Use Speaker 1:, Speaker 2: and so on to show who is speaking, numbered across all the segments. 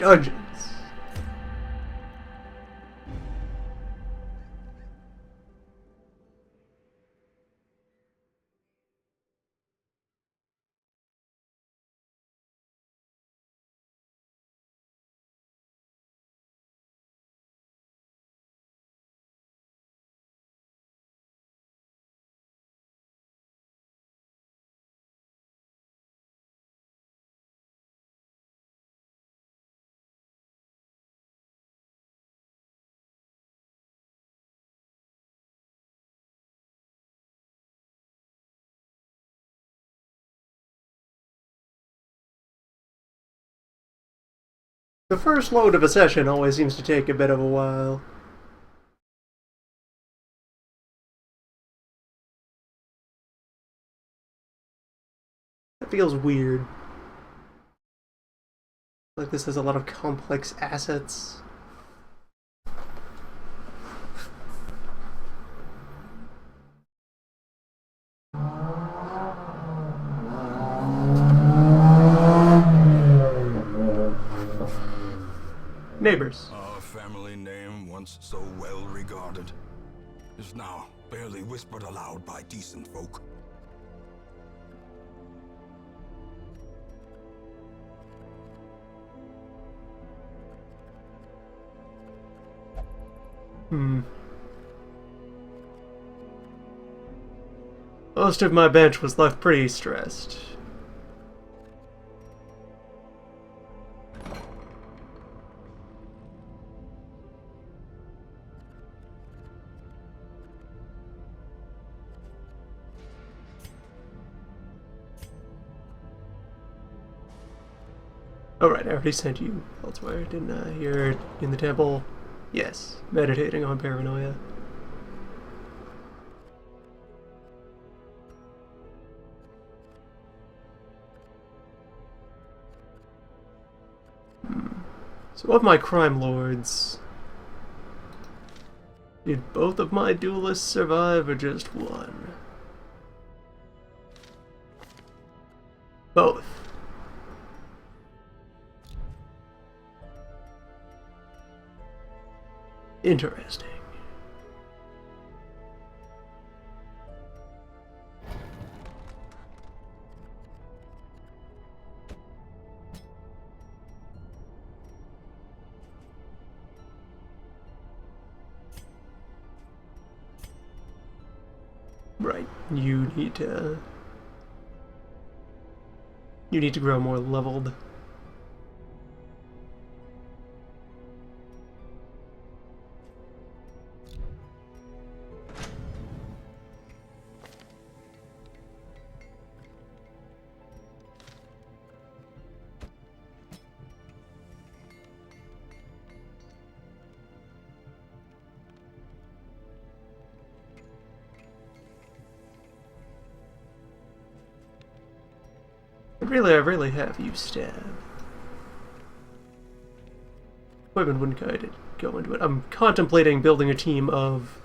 Speaker 1: Dungeons. The first load of a session always seems to take a bit of a while. That feels weird. Like this has a lot of complex assets. Neighbors.
Speaker 2: Our family name, once so well regarded, is now barely whispered aloud by decent folk.
Speaker 1: Most of my bench was left pretty stressed. Alright, I already sent you elsewhere, didn't I? You're in the temple? Yes, meditating on paranoia. So of my crime lords, did both of my duelists survive or just one? Both. Interesting. Right, you need to grow more leveled. I really have used stab. Equipment wouldn't go into it. I'm contemplating building a team of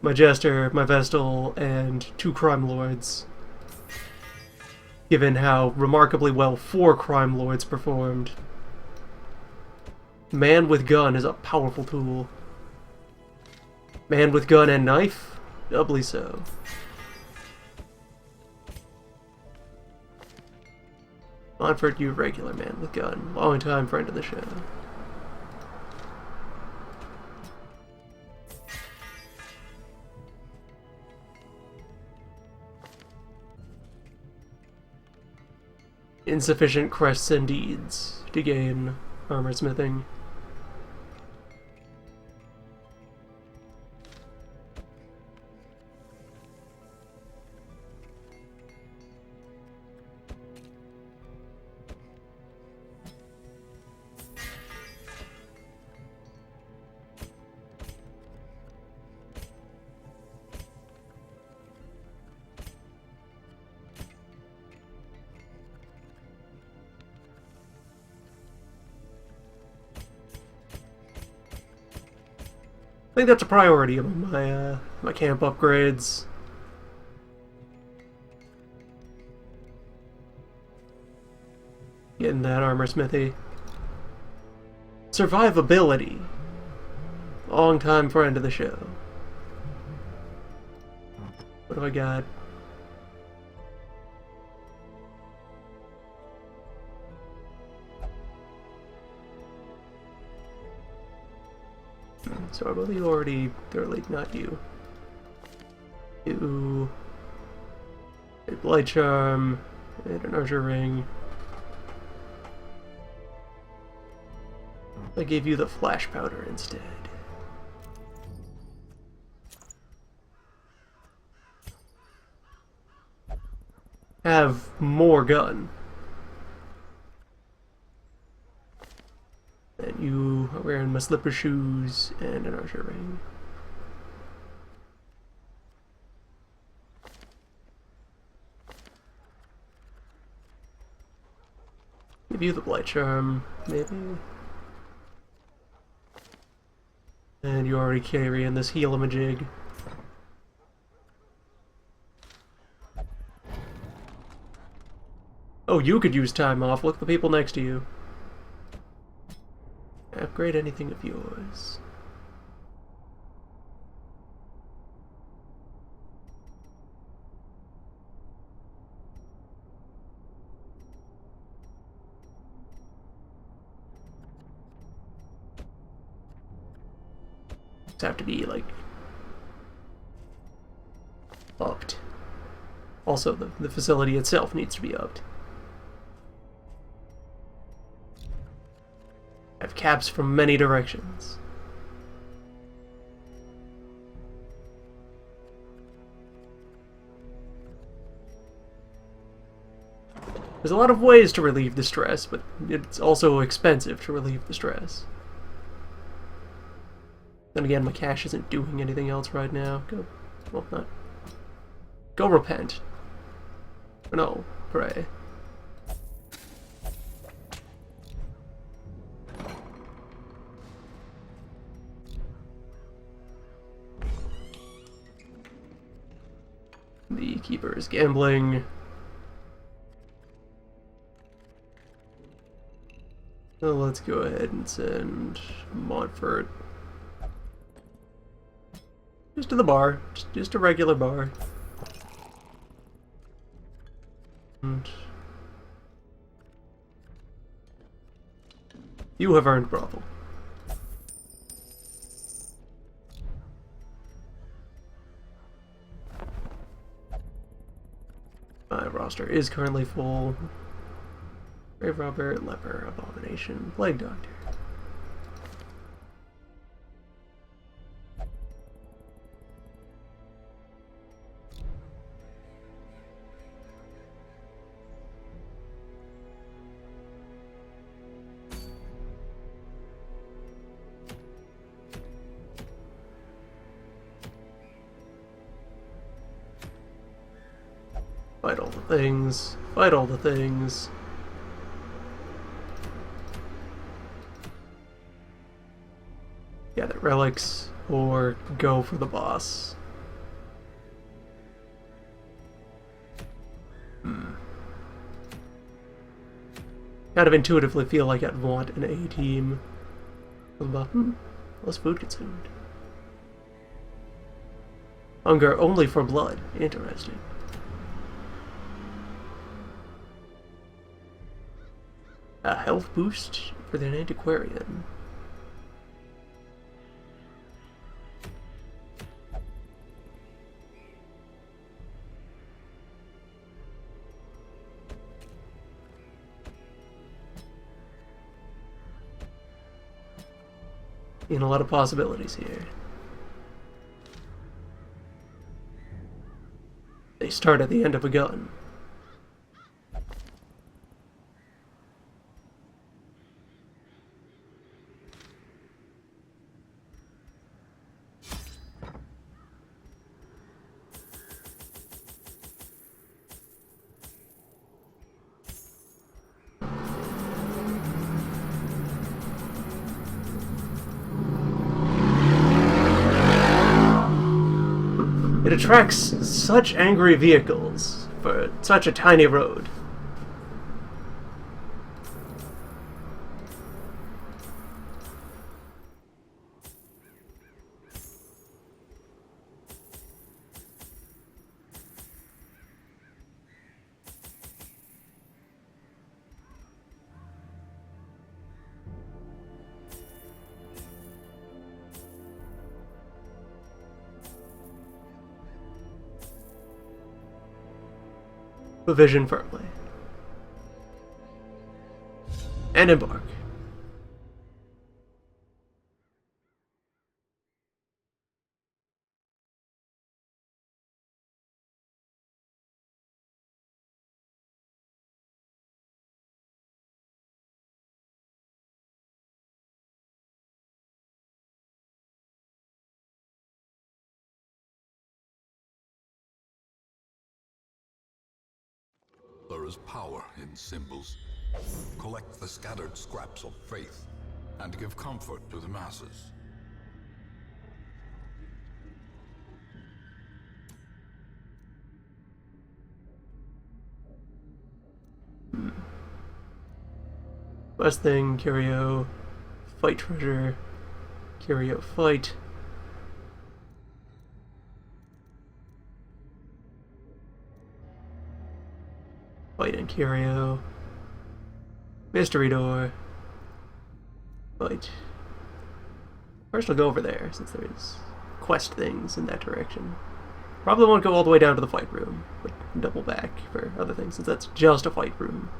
Speaker 1: my Jester, my Vestal, and 2 Crime Lords. Given how remarkably well 4 Crime Lords performed. Man with gun is a powerful tool. Man with gun and knife? Doubly so. Montfort, you regular man with gun. Long time friend of the show. Insufficient crests and deeds to gain armor smithing. I think that's a priority among my camp upgrades. Getting that armor smithy. Survivability. Long-time friend of the show. What do I got? So I believe you already... not you. You... a Blight Charm, and an Archer Ring. I gave you the Flash Powder instead. Have more gun. And you are wearing my slipper shoes and an Archer Ring. Give you the Blight Charm, maybe. And you're already carrying this heal-a-majig. Oh, you could use time off. Look at the people next to you. Upgrade anything of yours. Have to be like upped. Also, the facility itself needs to be upped. Have caps from many directions. There's a lot of ways to relieve the stress, but it's also expensive to relieve the stress. Then again, my cash isn't doing anything else right now. Go, well, not. Go repent. Or no, pray. The keeper is gambling. So let's go ahead and send Montfort. Just to the bar. Just a regular bar. And you have earned brothel. My roster is currently full. Grave Robber, Leper, Abomination, Plague Doctor. Fight all the things. Fight all the things. Gather relics, or go for the boss. Kind of intuitively feel like I'd want an A team. But, less food consumed. Hunger only for blood. Interesting. A health boost for the antiquarian. And a lot of possibilities here. They start at the end of a gun. It attracts such angry vehicles for such a tiny road. the vision firmly. And embark.
Speaker 2: There is power in symbols. Collect the scattered scraps of faith and give comfort to the masses.
Speaker 1: Last thing, curio, fight treasure, curio, fight. Fight and curio. Mystery door. Fight. First I'll go over there, since there's quest things in that direction. Probably won't go all the way down to the fight room, but double back for other things, since that's just a fight room.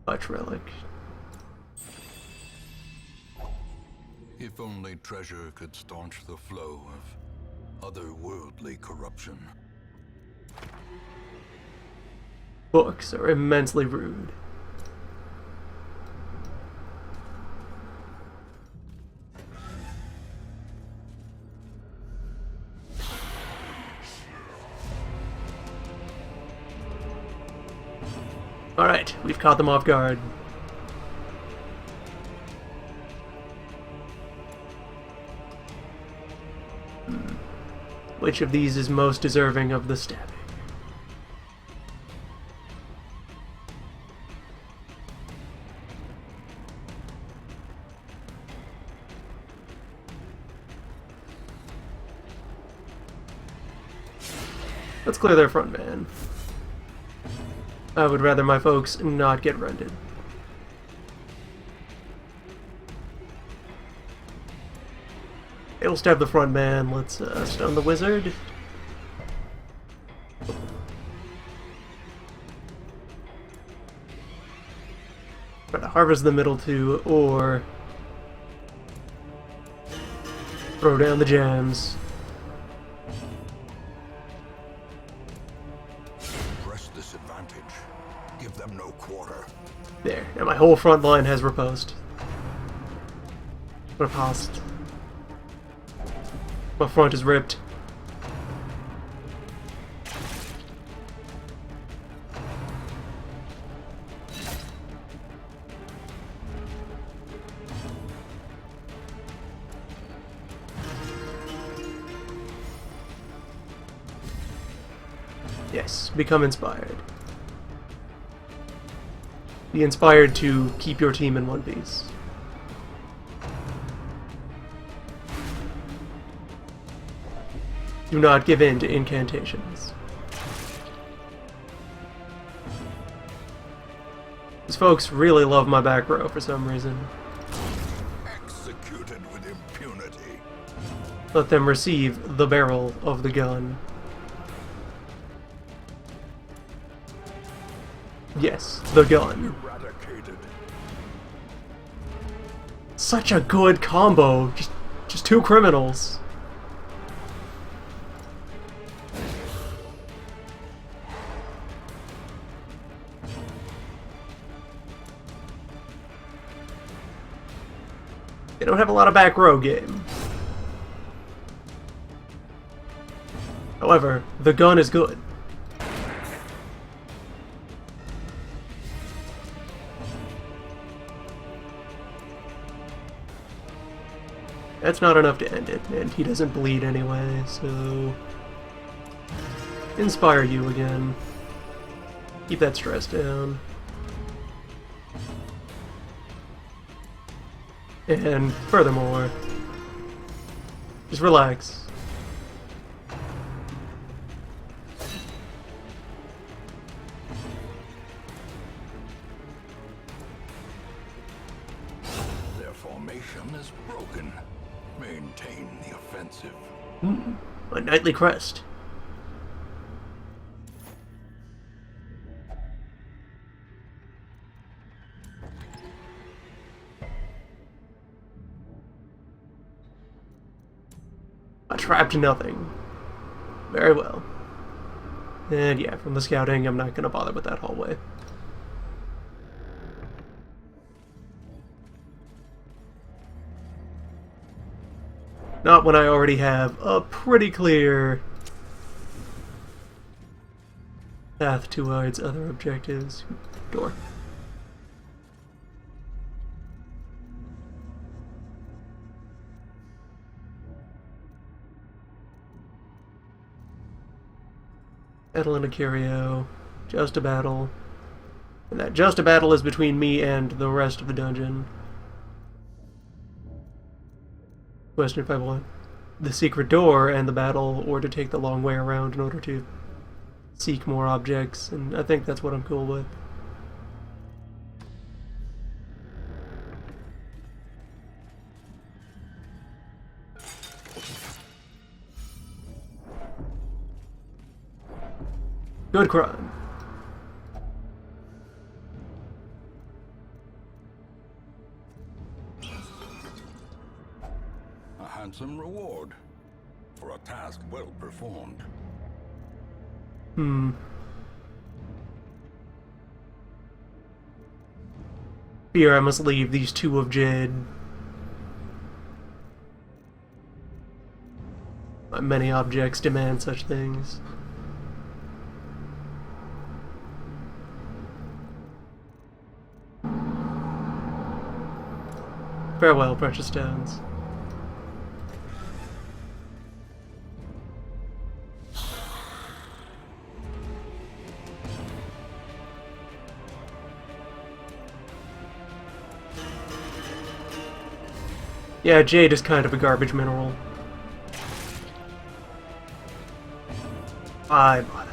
Speaker 1: Much relic.
Speaker 2: If only treasure could staunch the flow of otherworldly corruption.
Speaker 1: Books are immensely rude. Alright, we've caught them off guard. Which of these is most deserving of the stabbing? Let's clear their front man. I would rather my folks not get rented. It'll stab the front man. Let's stun the wizard. Try to harvest the middle two, or throw down the gems.
Speaker 2: Press this advantage. Give them no quarter.
Speaker 1: There. Now my whole front line has riposte. Riposte. My front is ripped. Yes, become inspired. Be inspired to keep your team in one piece. Do not give in to incantations. These folks really love my back row for some reason.
Speaker 2: Executed with impunity.
Speaker 1: Let them receive the barrel of the gun. Yes, the gun.
Speaker 2: Eradicated.
Speaker 1: Such a good combo. Just two criminals. They don't have a lot of back row game. However, the gun is good. That's not enough to end it, and he doesn't bleed anyway, so... Inspire you again. Keep that stress down. And furthermore, just relax.
Speaker 2: one is broken. Maintain the offensive.
Speaker 1: My knightly crest. I trapped nothing. Very well. And yeah, from the scouting, I'm not gonna bother with that hallway. Not when I already have a pretty clear path towards other objectives. Door. Battle and a curio. Just a battle. And that just a battle is between me and the rest of the dungeon. Question if I want the secret door and the battle, or to take the long way around in order to seek more objects, and I think that's what I'm cool with. Good crime.
Speaker 2: A handsome reward for a task well performed.
Speaker 1: Fear I must leave these two of Jade. Many objects demand such things. Farewell, precious stones. Yeah, jade is kind of a garbage mineral. Why bother?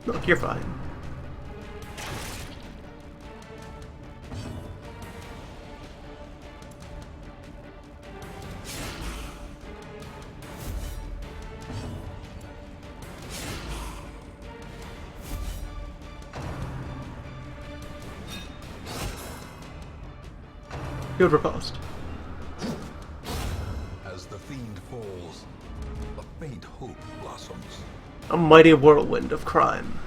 Speaker 1: Look, you're fine. Good riposte.
Speaker 2: As the fiend falls, a faint hope blossoms.
Speaker 1: A mighty whirlwind of crime.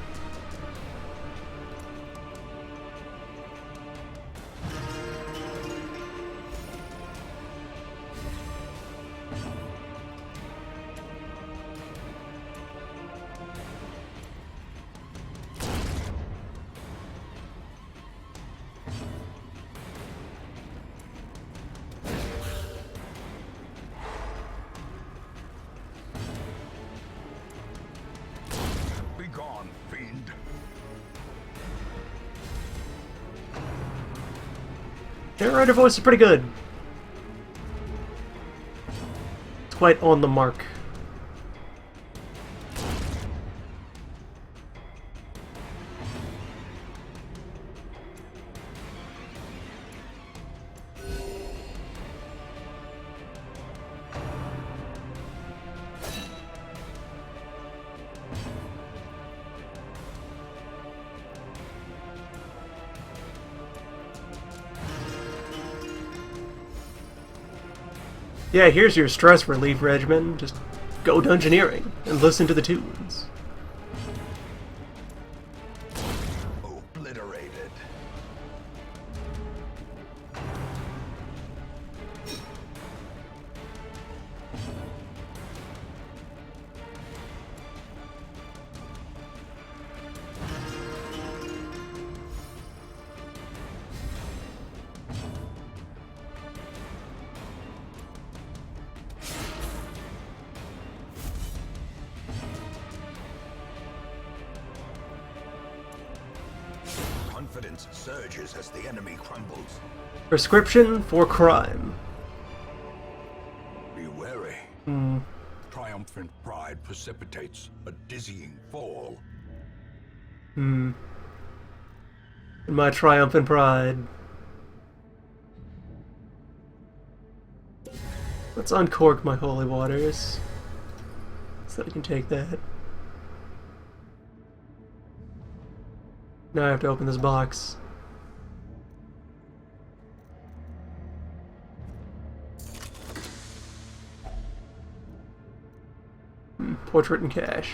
Speaker 2: Begone, fiend.
Speaker 1: Narrator voice is pretty good. It's quite on the mark. Yeah, here's your stress relief regimen. Just go dungeoneering and listen to the tunes.
Speaker 2: Obliterated. Confidence surges as the enemy crumbles.
Speaker 1: Prescription for crime.
Speaker 2: Be wary. Triumphant pride precipitates a dizzying fall.
Speaker 1: in my triumphant pride. Let's uncork my holy waters so that I can take that. Now I have to open this box. Portrait and cash.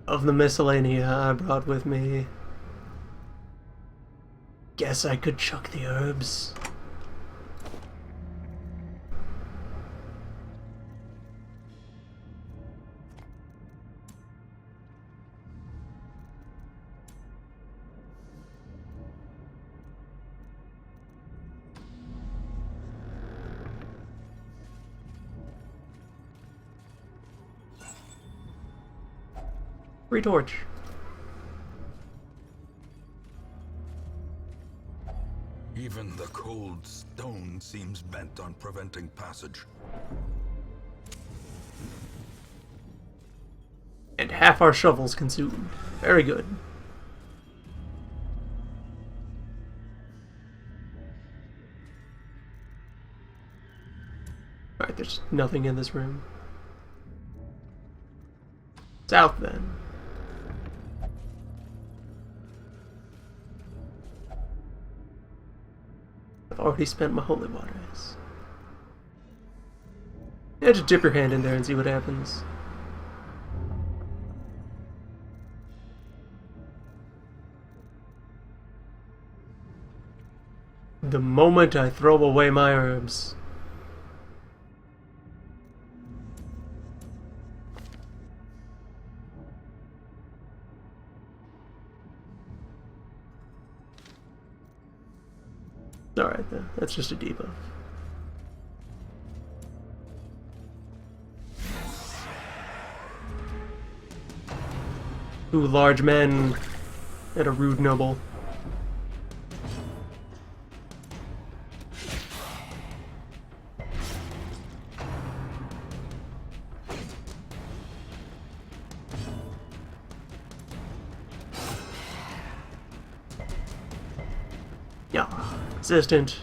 Speaker 1: Of the miscellanea I brought with me, guess I could chuck the herbs. Retorch.
Speaker 2: Even the cold stone seems bent on preventing passage.
Speaker 1: And half our shovels consumed. Very good. Alright, there's nothing in this room. South, then. I've already spent my holy waters. Yeah, just dip your hand in there and see what happens. The moment I throw away my herbs. Alright then, that's just a debuff. Ooh, large men and a rude noble. Yeah, resistant.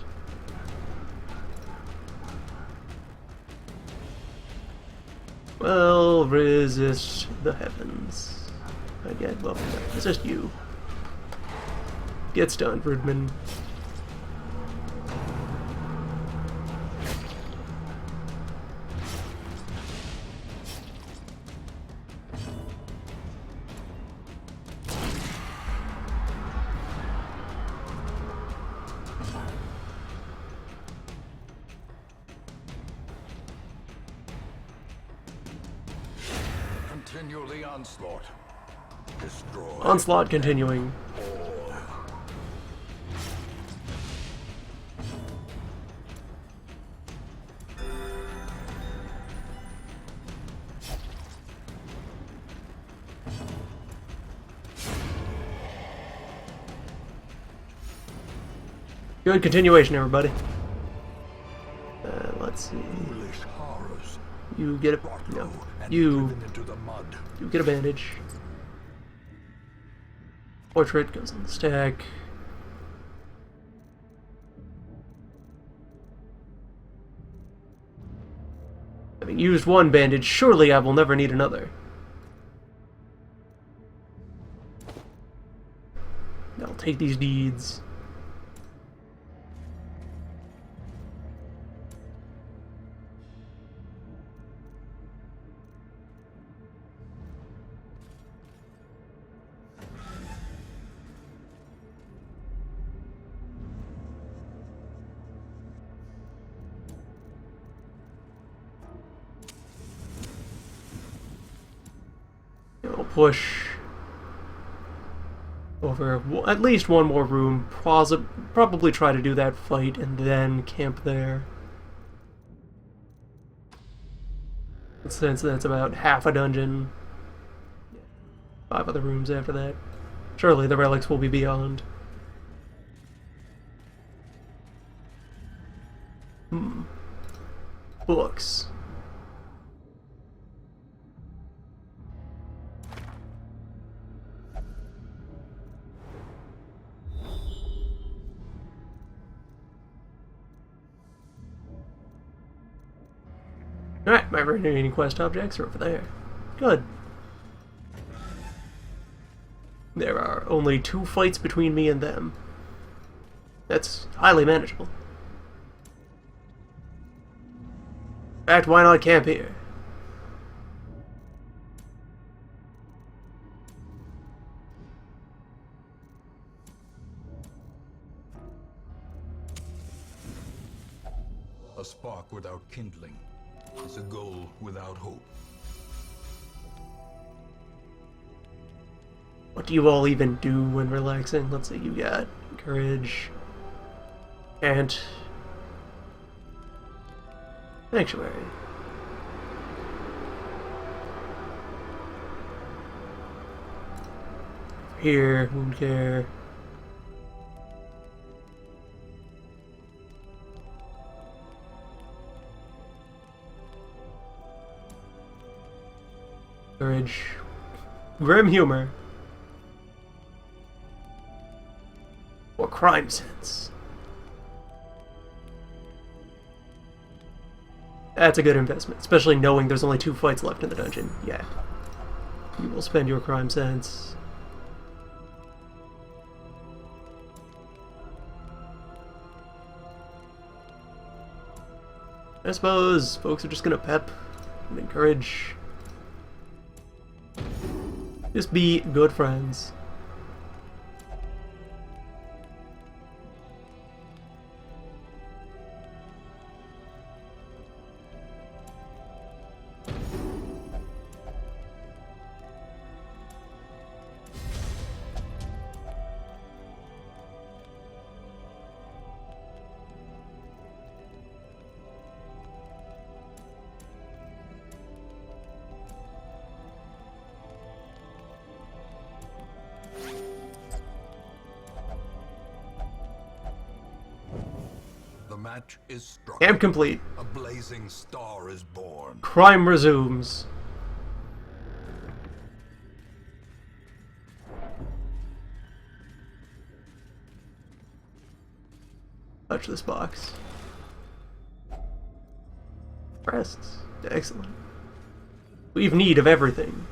Speaker 1: Well, resist the heavens. Again, well, resist you. Get stunned, Rudman.
Speaker 2: Continue the onslaught. Destroy.
Speaker 1: Onslaught continuing. Good continuation, everybody. Let's see. You get a no. You get a bandage. Portrait goes on the stack. Having used one bandage, surely I will never need another. I'll take these deeds. push over at least one more room, probably try to do that fight and then camp there. Since that's about half a dungeon. 5 other rooms after that. Surely the relics will be beyond. Books. Alright, my remaining quest objects are over there. Good. There are only 2 fights between me and them. That's highly manageable. In fact, why not camp here?
Speaker 2: A spark without kindling is a goal without hope.
Speaker 1: What do you all even do when relaxing? Let's see, you got courage, and sanctuary. Here, wound care. Courage. Grim humor. Or crime sense. That's a good investment, especially knowing there's only 2 fights left in the dungeon. Yeah. You will spend your crime sense. I suppose folks are just gonna pep and encourage. Just be good friends.
Speaker 2: The match is struck.
Speaker 1: Camp complete.
Speaker 2: A blazing star is born.
Speaker 1: Crime resumes. Touch this box. Rests. Excellent. We have need of everything.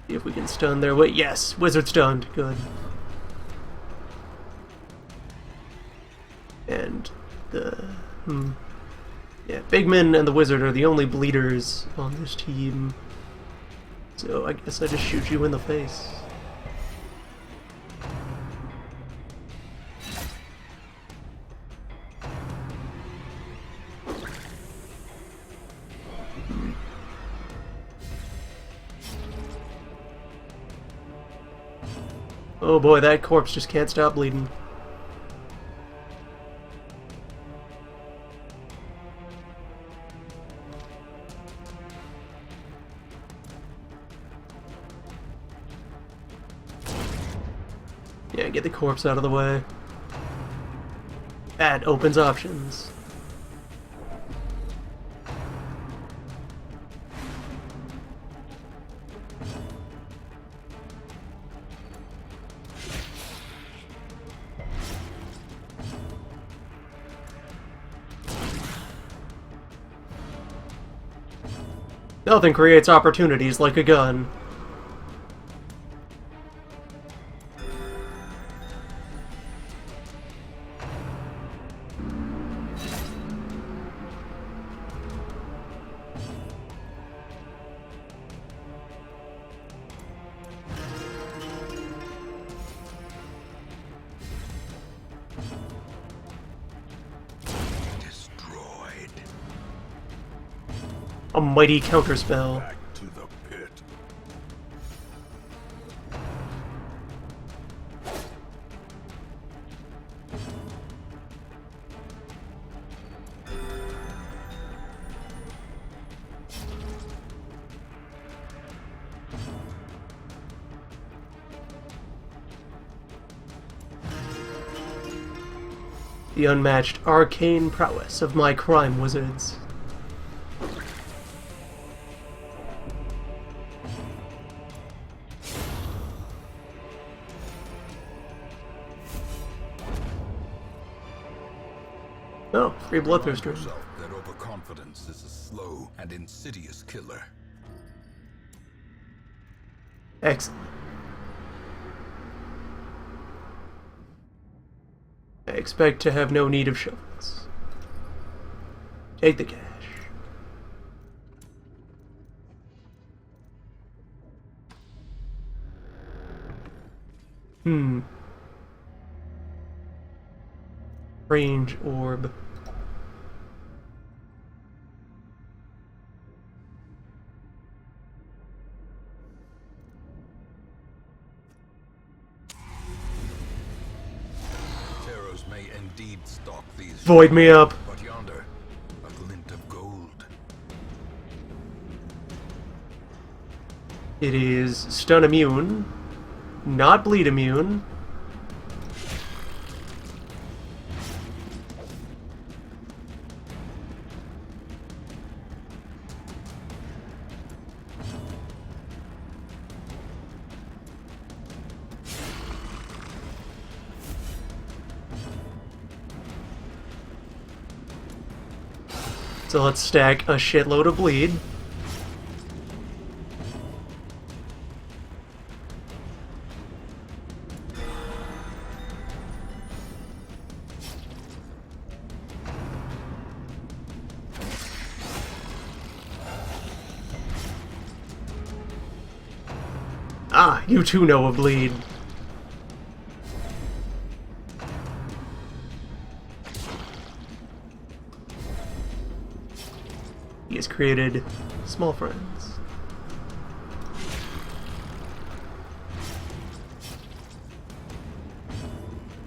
Speaker 1: See if we can stun their way. Yes, wizard stunned. Good. And the yeah, Bigman and the wizard are the only bleeders on this team. So I guess I just shoot you in the face. Oh boy, that corpse just can't stop bleeding. Yeah, get the corpse out of the way. That opens options. Nothing creates opportunities like a gun. A mighty counterspell.
Speaker 2: Back to the pit.
Speaker 1: The unmatched arcane prowess of my crime wizards. Oh, free bloodthirster.
Speaker 2: Remind yourself that overconfidence is a slow and insidious killer.
Speaker 1: Excellent. I expect to have no need of shovels. Take the cash. Range orb.
Speaker 2: Terrors may indeed stalk these.
Speaker 1: Void me up.
Speaker 2: But yonder, a glint of gold.
Speaker 1: It is stun immune, not bleed immune. So let's stack a shitload of bleed. Ah, you too know of bleed. He has created small friends.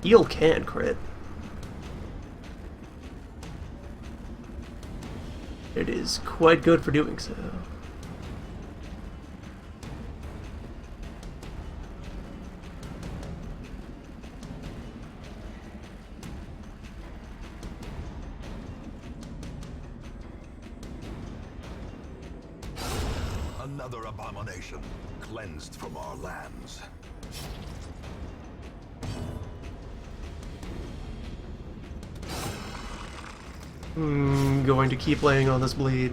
Speaker 1: Heal can crit. It is quite good for doing so.
Speaker 2: Another abomination cleansed from our lands.
Speaker 1: Going to keep laying on this bleed.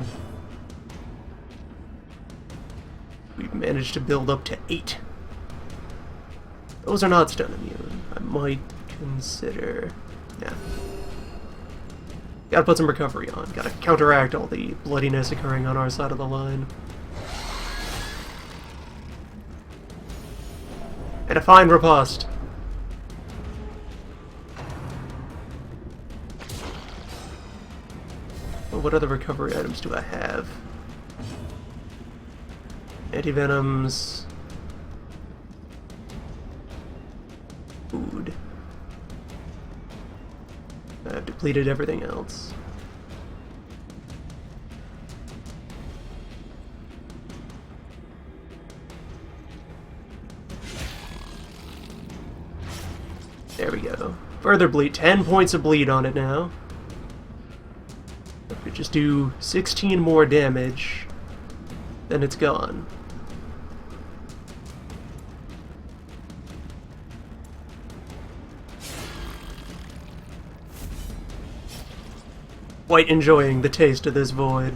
Speaker 1: We've managed to build up to 8. Those are not stun immune. I might consider... yeah. Gotta put some recovery on. Gotta counteract all the bloodiness occurring on our side of the line. And a fine riposte. Well, what other recovery items do I have? Antivenoms. Food. I've depleted everything else. There we go. Further bleed. 10 points of bleed on it now. If we just do 16 more damage, then it's gone. Quite enjoying the taste of this void.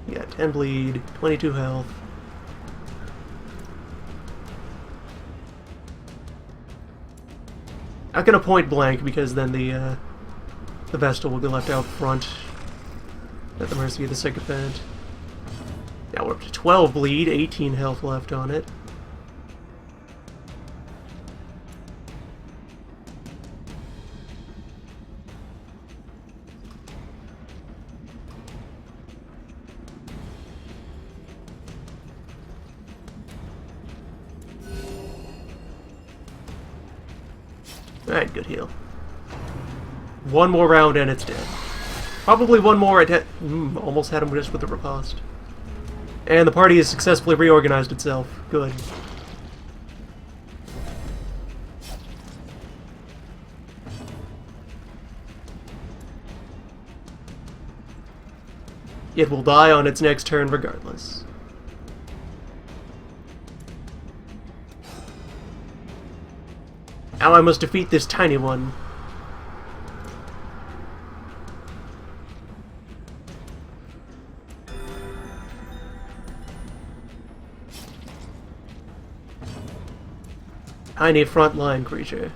Speaker 1: Yeah, 10 bleed, 22 health. Not gonna point blank because then the Vestal will be left out front at the mercy of the sycophant. Now we're up to 12 bleed, 18 health left on it. Alright, good heal. One more round and it's dead. Probably one more. Almost had him just with the riposte. And the party has successfully reorganized itself. Good. It will die on its next turn regardless. Now I must defeat this tiny one. Tiny frontline creature.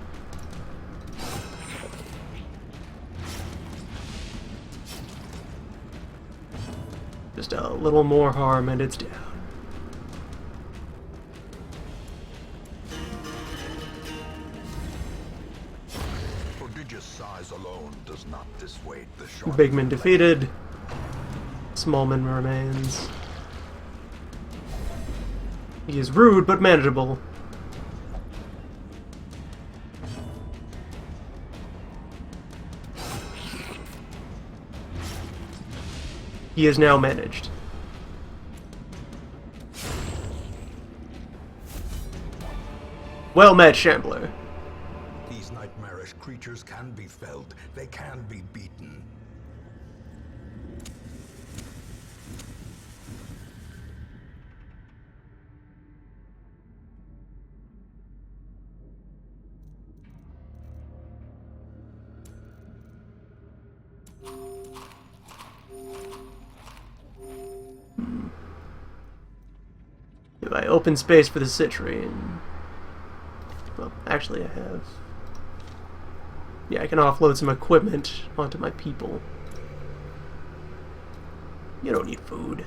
Speaker 1: Just a little more harm and it's down.
Speaker 2: Prodigious size alone does not dissuade the sharp.
Speaker 1: Bigman defeated. Smallman remains. He is rude but manageable. He is now managed. Well met, Shambler.
Speaker 2: These nightmarish creatures can be felled. They can be beaten.
Speaker 1: If I open space for the citrine... Well, actually I have... Yeah, I can offload some equipment onto my people. You don't need food.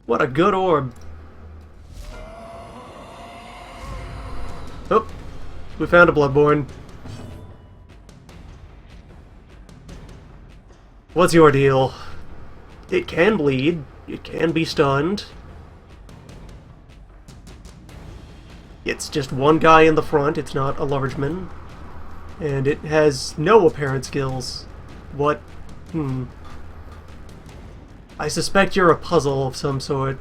Speaker 1: What a good orb. Oh, we found a Bloodborne. What's your deal? It can bleed. It can be stunned. It's just one guy in the front. It's not a largeman. And it has no apparent skills. What? I suspect you're a puzzle of some sort.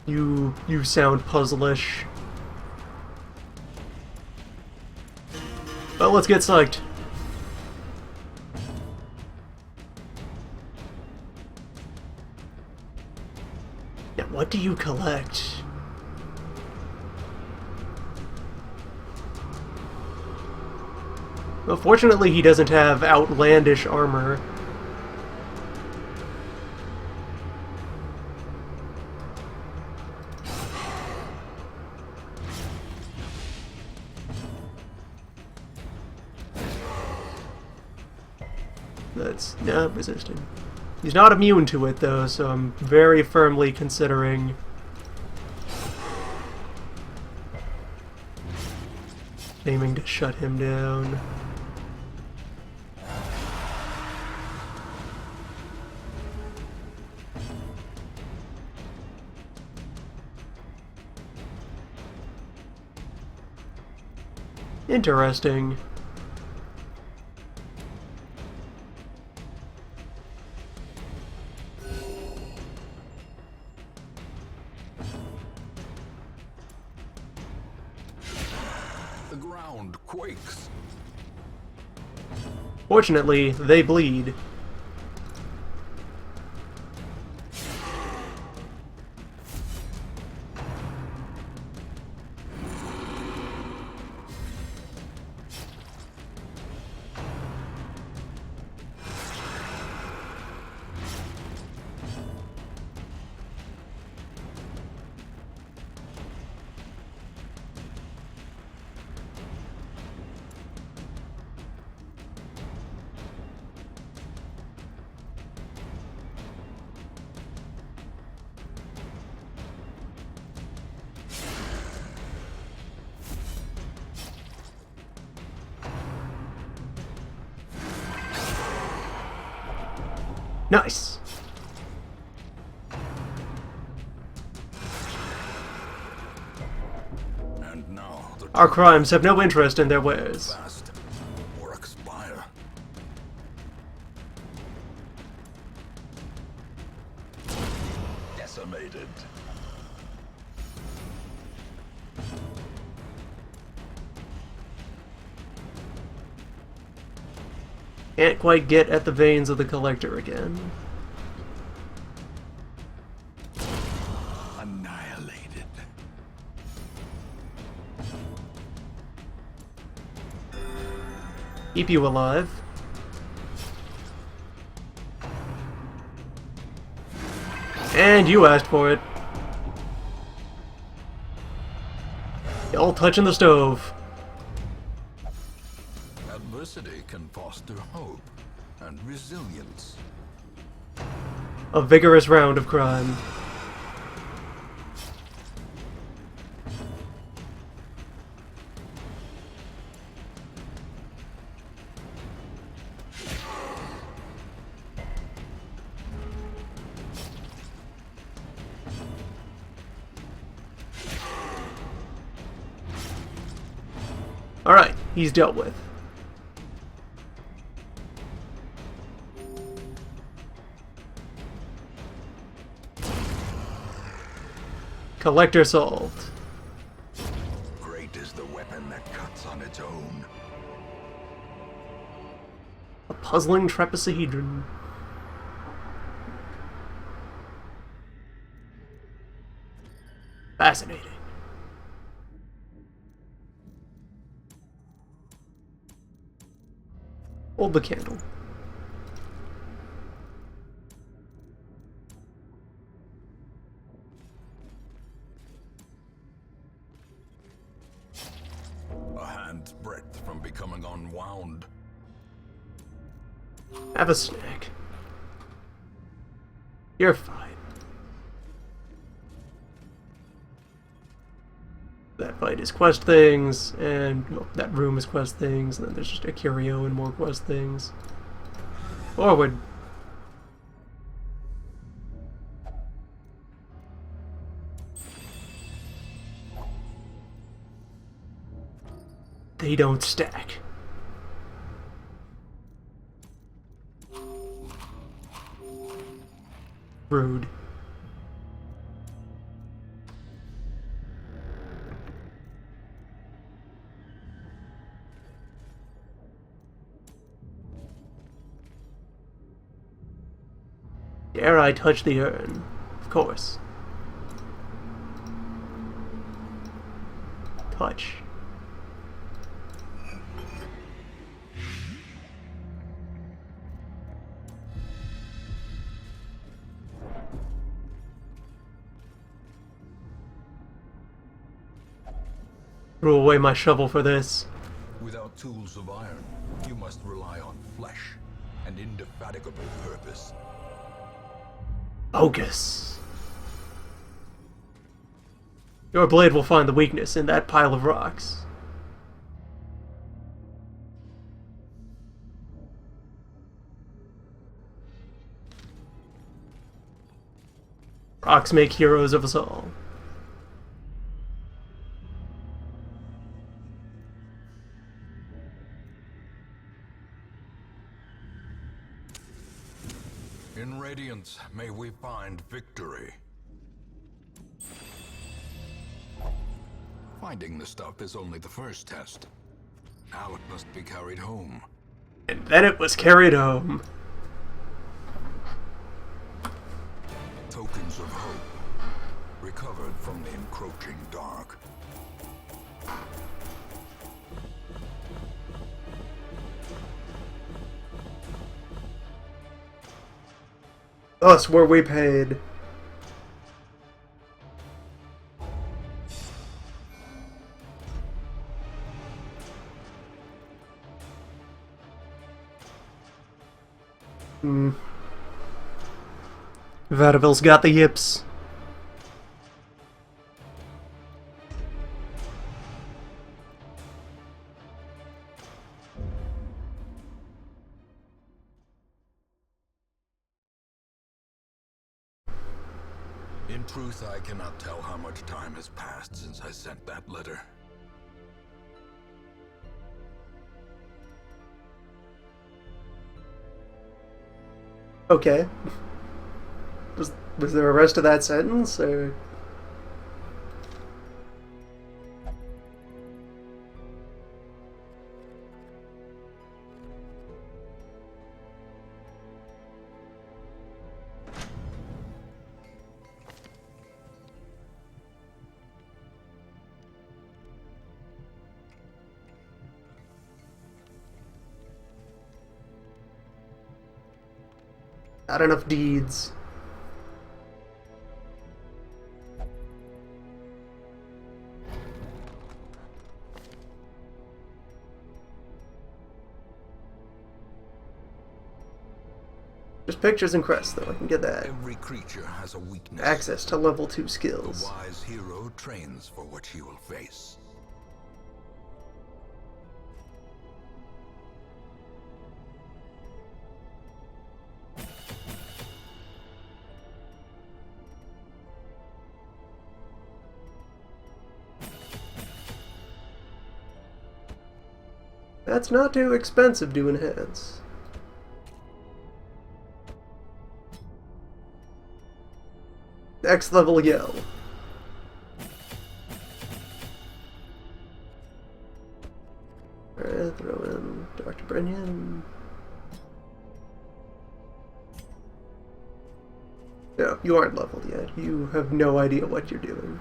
Speaker 1: You sound puzzlish. Well, let's get psyched. Now, what do you collect? Well, fortunately, he doesn't have outlandish armor. That's not resistant. He's not immune to it, though, so I'm very firmly considering aiming to shut him down. Interesting.
Speaker 2: The ground quakes.
Speaker 1: Fortunately, they bleed. Nice.
Speaker 2: And now the
Speaker 1: Our crimes have no interest in their wares.
Speaker 2: fast or expire. Decimated.
Speaker 1: Can't quite get at the veins of the Collector again.
Speaker 2: Annihilated.
Speaker 1: Keep you alive. And you asked for it. Y'all touching the stove.
Speaker 2: Adversity can foster hope and resilience.
Speaker 1: A vigorous round of crime. Alright, he's dealt with. Collector solved.
Speaker 2: Great is the weapon that cuts on its own.
Speaker 1: A puzzling trapezohedron. Fascinating. Hold the candle.
Speaker 2: A hand's breadth from becoming unwound.
Speaker 1: Have a snack. You're fine. That fight is quest things, and well, that room is quest things, and then there's just a curio and more quest things. Forward. They don't stack. Rude. Dare I touch the urn? Of course. Touch. Threw away my shovel for this.
Speaker 2: Without tools of iron, you must rely on flesh and indefatigable purpose.
Speaker 1: Focus. Your blade will find the weakness in that pile of rocks. Rocks make heroes of us all.
Speaker 2: In Radiance, may we find victory. Finding the stuff is only the first test. Now it must be carried home.
Speaker 1: And then it was carried home.
Speaker 2: Tokens of hope, recovered from the encroaching dark.
Speaker 1: Thus were we paid. Vadaville's got the yips.
Speaker 2: In truth, I cannot tell how much time has passed since I sent that letter.
Speaker 1: Okay. Was there a rest of that sentence, or? Not enough deeds. Just pictures and crests, though. I can get that.
Speaker 2: Every creature has a weakness.
Speaker 1: Access to level 2
Speaker 2: The
Speaker 1: skills.
Speaker 2: wise hero trains for what he will face.
Speaker 1: That's not too expensive to enhance. Next level yell. Alright, throw in Dr. Brennan. No, you aren't leveled yet. You have no idea what you're doing.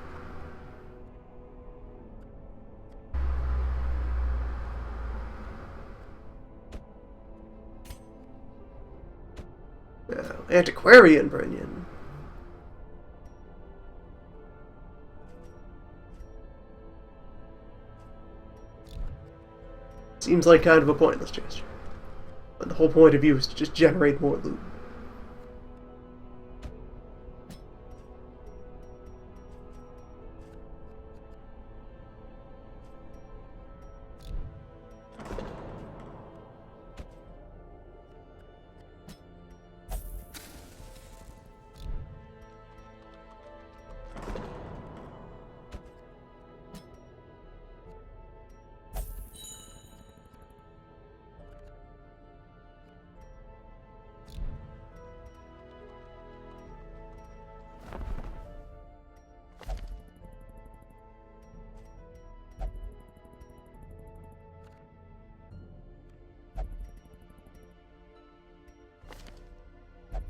Speaker 1: Now, Antiquarian Brennan. Seems like kind of a pointless gesture. But the whole point of you is to just generate more loot.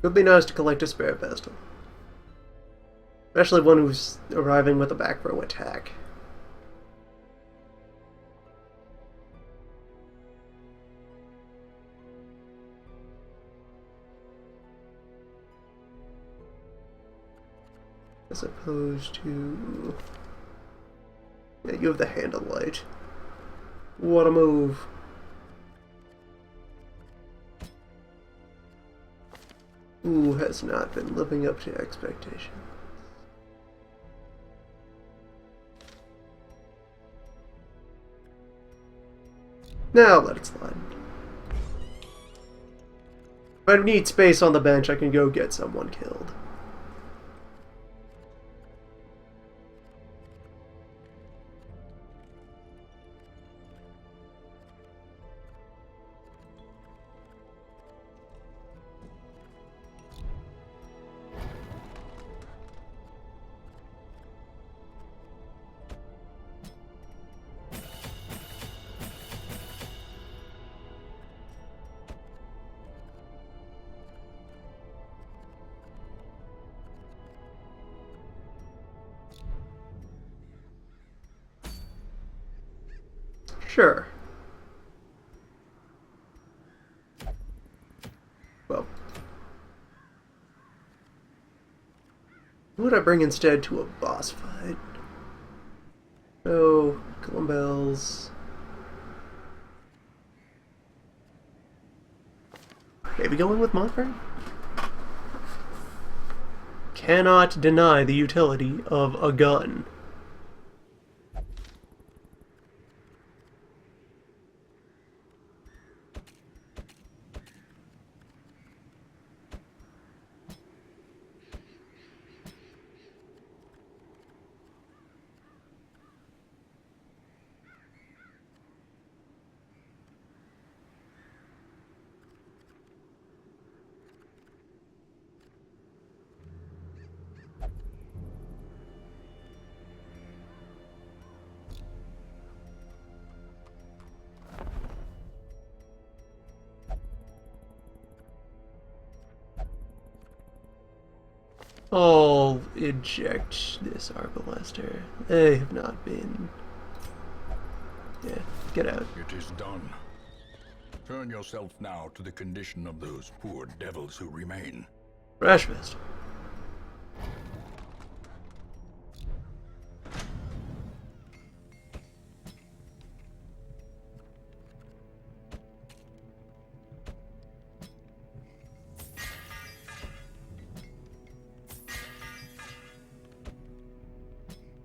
Speaker 1: It would be nice to collect a spare pistol. Especially one who's arriving with a back row attack. As opposed to... Yeah, you have the handle light. What a move. Who has not been living up to expectations? Now let it slide. If I need space on the bench, I can go get someone killed. Sure. Well. Who would I bring instead to a boss fight? Oh, Glumbells. Maybe going with Mothra? Cannot deny the utility of a gun. I'll eject this Arbalaster. They have not been... Yeah, get out.
Speaker 2: It is done. Turn yourself now to the condition of those poor devils who remain.
Speaker 1: Rashfist.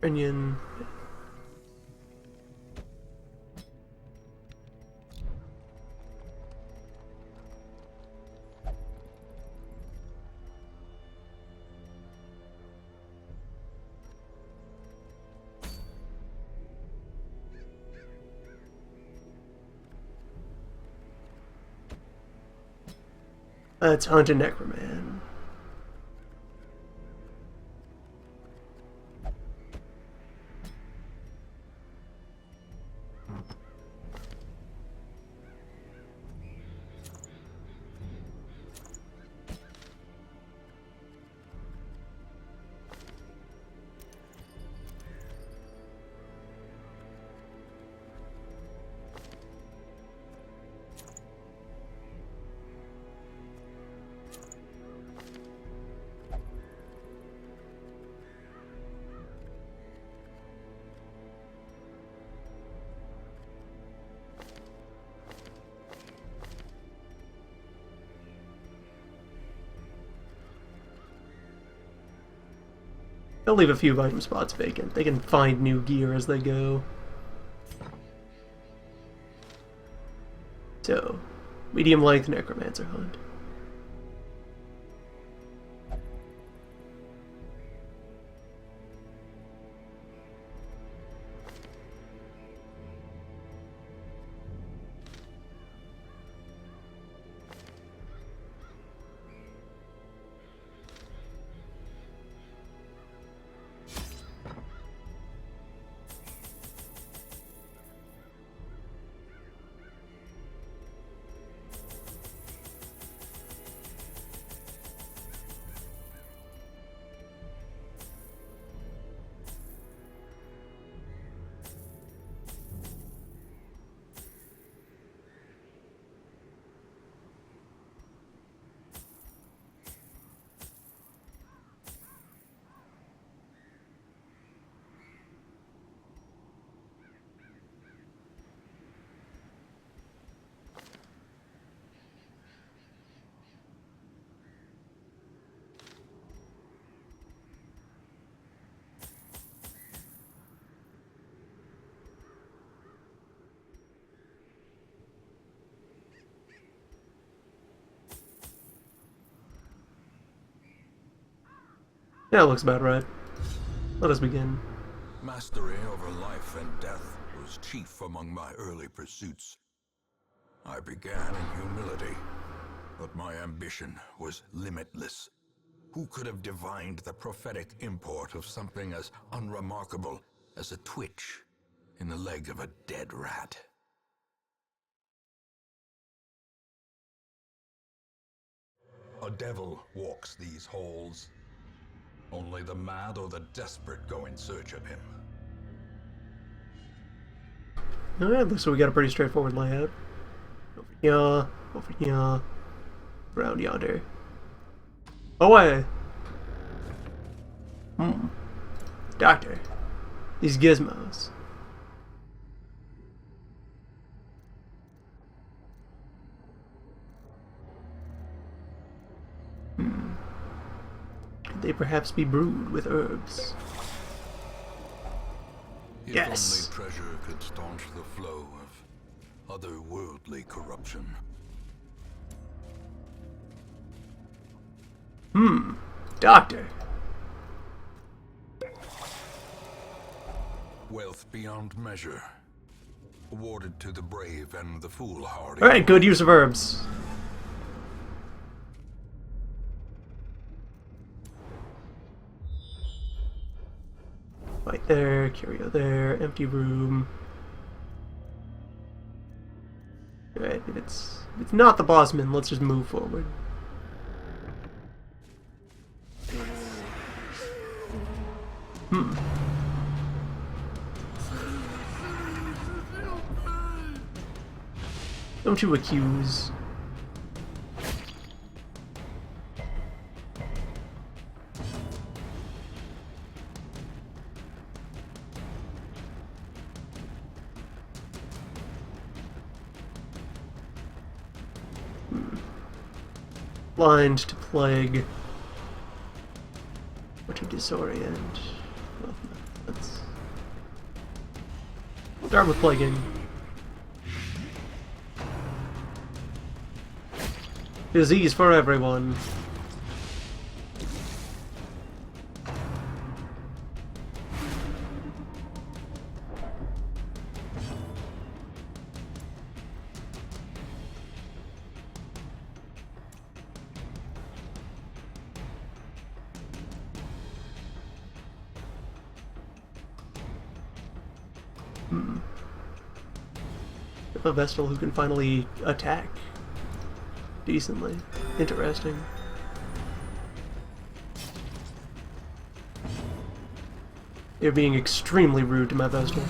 Speaker 1: Onion. Let's hunt a Necroman. They'll leave a few item spots vacant. They can find new gear as they go. So, medium length Necromancer hunt. Yeah, it looks about right. Let us begin.
Speaker 2: Mastery over life and death was chief among my early pursuits. I began in humility, but my ambition was limitless. Who could have divined the prophetic import of something as unremarkable as a twitch in the leg of a dead rat? A devil walks these halls. Only the mad or the desperate go in search of him.
Speaker 1: Alright, so we got a pretty straightforward layout. Over here, around yonder. Away! Doctor, these gizmos. Could they perhaps be brewed with herbs?
Speaker 2: If
Speaker 1: Yes!
Speaker 2: only treasure could staunch the flow of otherworldly corruption.
Speaker 1: Doctor!
Speaker 2: Wealth beyond measure, awarded to the brave and the foolhardy.
Speaker 1: Alright, good use of herbs. Right there, curio there, empty room. Alright, if it's not the bossman, let's just move forward. Don't you accuse? Blind to plague. Or to disorient. Well, let's start with plaguing. Disease for everyone. A Vestal who can finally attack decently. Interesting. You're being extremely rude to my Vestal.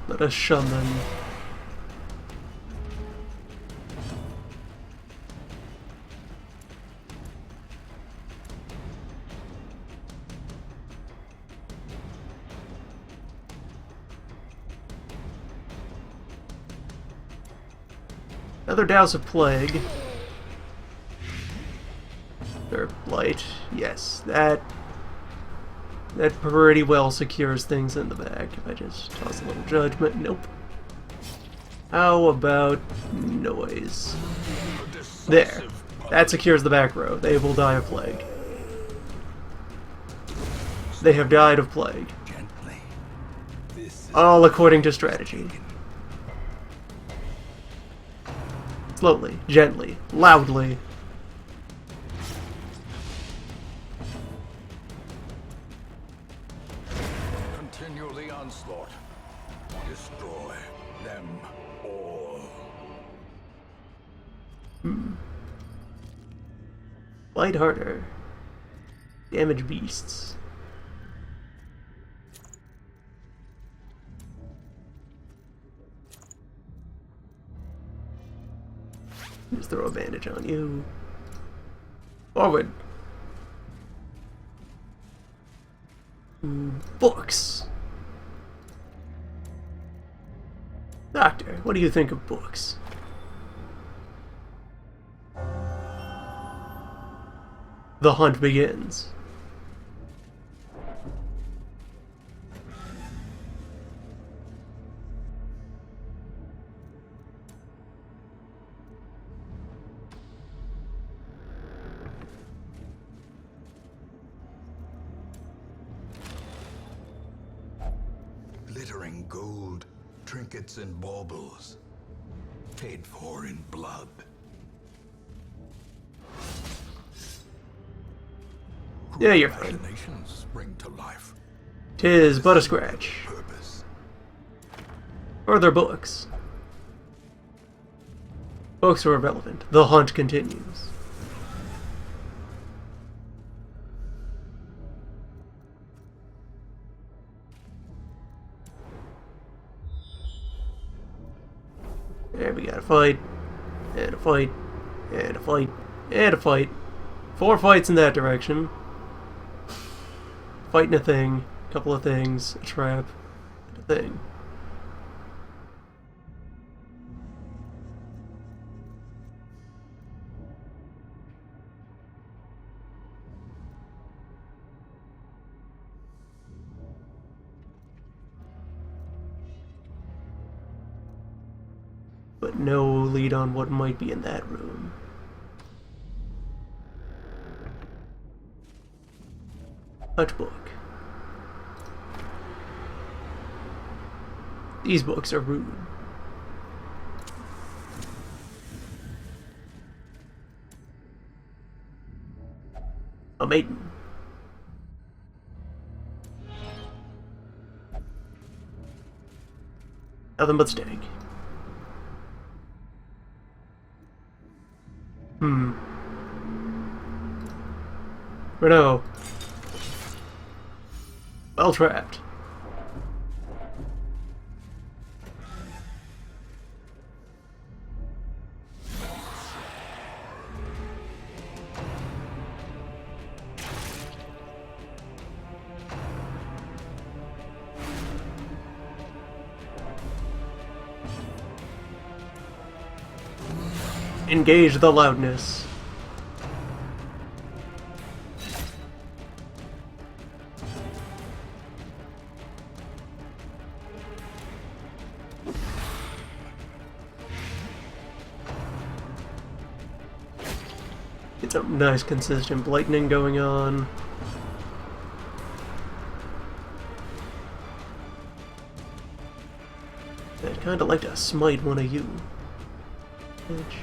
Speaker 1: Let us shun them. Another douse of plague. Or blight. Yes, that pretty well secures things in the back. If I just toss a little judgment, nope. How about noise? There. That secures the back row. They will die of plague. They have died of plague. All according to strategy. Slowly, gently, loudly.
Speaker 2: Continue the onslaught. Destroy them all.
Speaker 1: Fight harder. Damage beasts. Just throw a bandage on you. Forward. Books. Doctor, what do you think of books? The hunt begins.
Speaker 2: Glittering gold, trinkets and baubles, paid for in blood.
Speaker 1: Yeah, you're fine.
Speaker 2: Imaginations spring to life.
Speaker 1: 'Tis but a scratch.
Speaker 2: Purpose.
Speaker 1: Further books. Books are irrelevant. The hunt continues. There we got a fight, and a fight, and a fight, and a fight. 4 fights in that direction. Fighting a thing, a couple of things, a trap, and a thing. But no lead on what might be in that room. Touch book. These books are rude. A maiden. Nothing but stag. Renault. Well trapped. Engage the loudness. Get some nice consistent blightning going on. I'd kinda like to smite one of you. Which...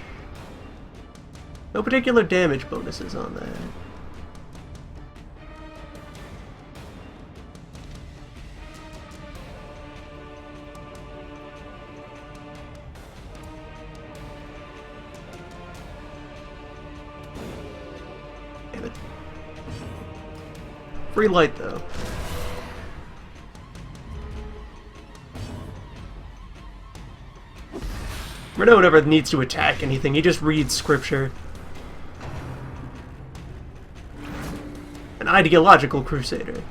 Speaker 1: no particular damage bonuses on that. Damn it. Free light, though. Renault never needs to attack anything, he just reads scripture. An ideological crusader.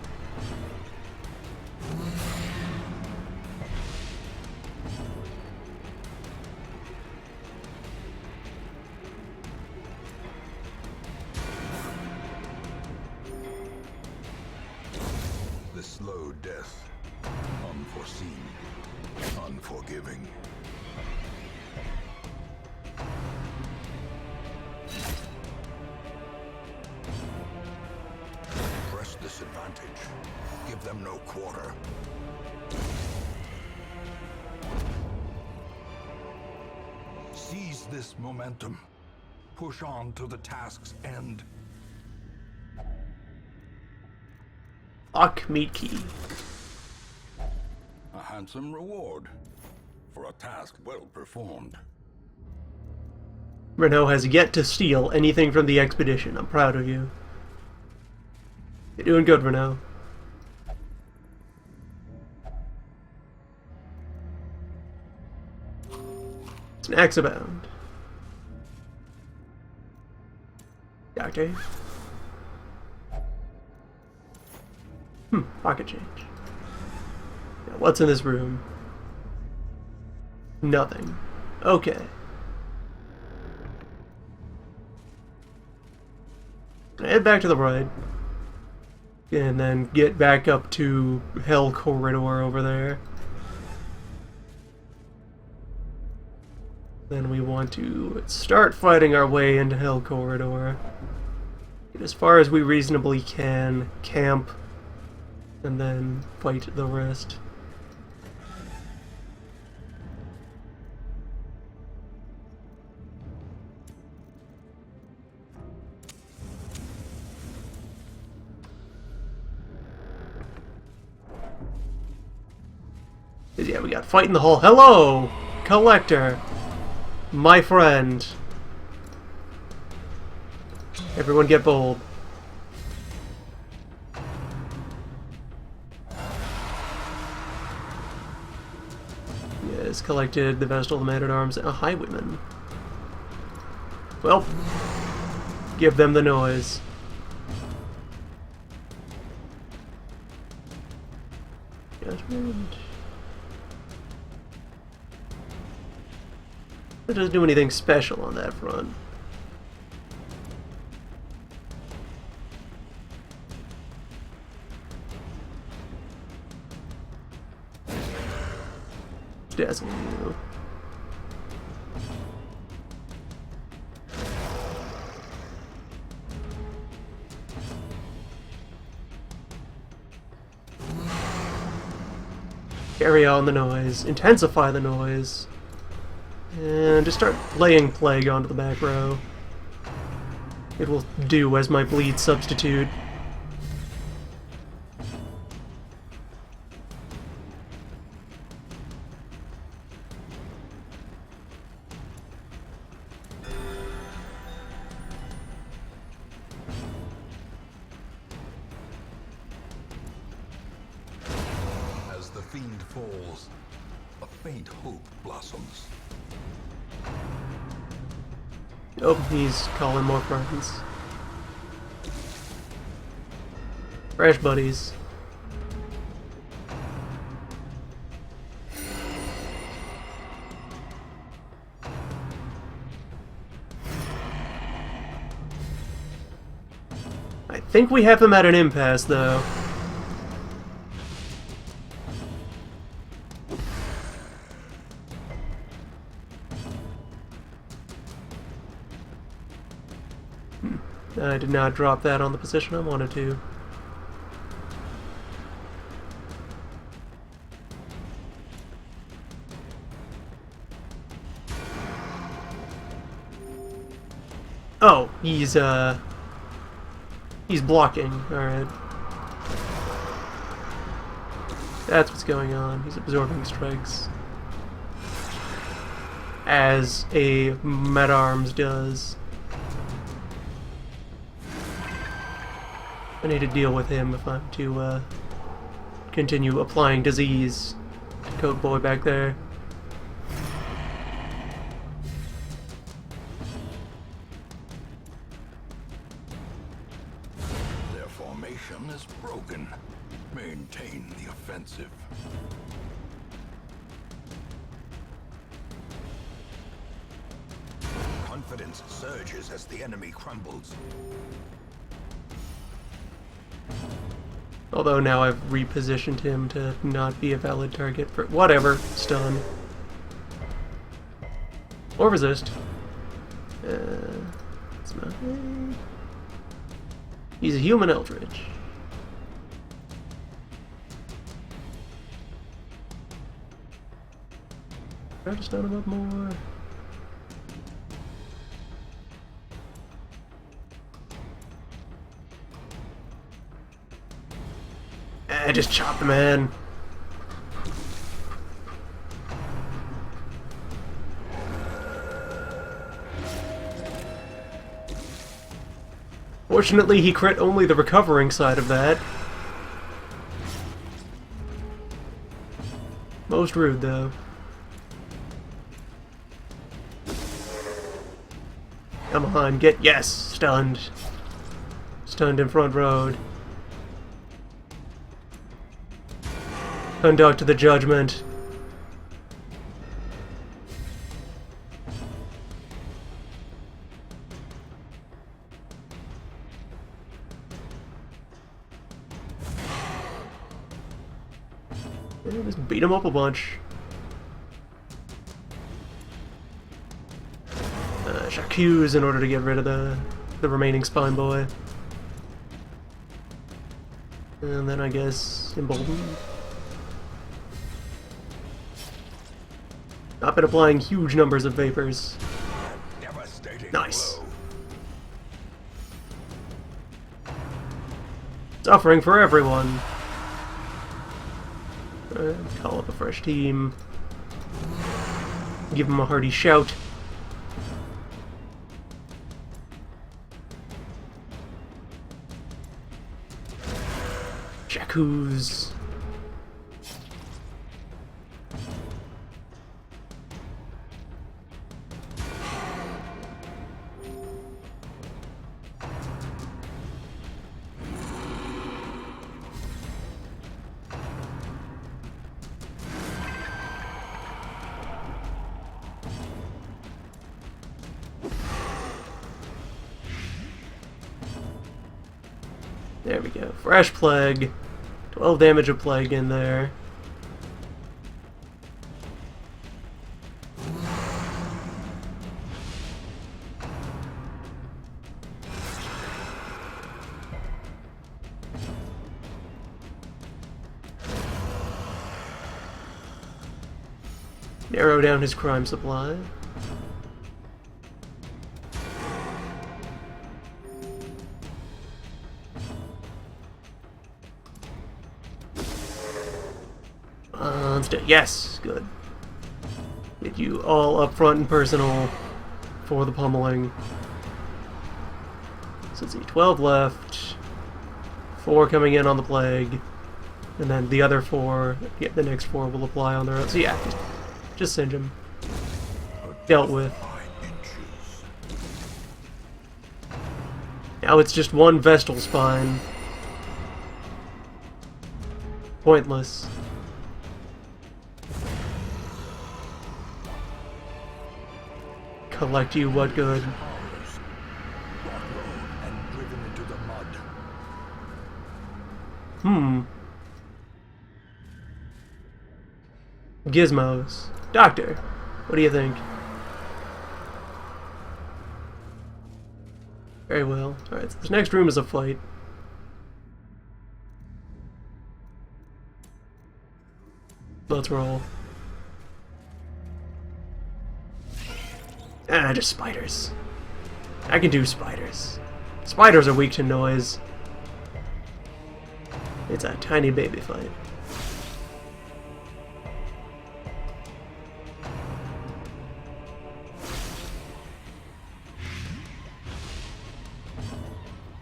Speaker 2: The slow death, unforeseen, unforgiving. Press this advantage. Give them no quarter. Seize this momentum. Push on to the task's end.
Speaker 1: Lock meat key.
Speaker 2: A handsome reward for a task well performed.
Speaker 1: Renault has yet to steal anything from the expedition. I'm proud of you. You're doing good, Renault. Snacks abound. Doctor. Pocket change. Now, what's in this room? Nothing. Okay. Head back to the right. And then get back up to Hell Corridor over there. Then we want to start fighting our way into Hell Corridor. Get as far as we reasonably can, camp, and then fight the rest. Yeah, we got fight in the hall. Hello, Collector, my friend. Everyone get bold. Yes, collected the Vestal, the Man-at-Arms, and Highwayman. Well, give them the noise. Judgment. It doesn't do anything special on that front. Dazzle you. Carry on the noise, intensify the noise, and just start laying Plague onto the back row. It will do as my bleed substitute.
Speaker 2: fiend falls, a faint hope blossoms.
Speaker 1: Oh, he's calling more friends. Fresh buddies. I think we have them at an impasse, though. I did not drop that on the position I wanted to. Oh, he's blocking. Alright. That's what's going on. He's absorbing strikes. As a Mad-Arms does. I need to deal with him if I'm to continue applying disease to Code Boy back there.
Speaker 2: Their formation is broken. Maintain the offensive. Confidence surges as the enemy crumbles.
Speaker 1: Although now I've repositioned him to not be a valid target for whatever. Stun. Or resist. It's not. He's a human eldritch. Try to stun him up more. I just chopped the man. Fortunately, he crit only the recovering side of that. Most rude, though. Come on, get... Yes! Stunned. Stunned in front road. Conduct the judgment. Yeah, just beat him up a bunch. J'accuse in order to get rid of the remaining spine boy. And then I guess embolden. I've been applying huge numbers of vapors. Nice. Suffering for everyone. Call up a fresh team. Give him a hearty shout. J'accuse. There we go. Fresh Plague. 12 damage of Plague in there. Narrow down his crime supply. Yes, good. Get you all up front and personal for the pummeling. So let's see, 12 left. 4 coming in on the Plague. And then the other 4, yeah, the next 4 will apply on their own. So yeah, just singe them. Dealt with. Now it's just one Vestal Spine. Pointless. Collect you, what good? Gizmos. Doctor, what do you think? Very well. Alright, so this next room is a fight. Let's roll. Ah, just spiders. I can do spiders. Spiders are weak to noise. It's a tiny baby fight.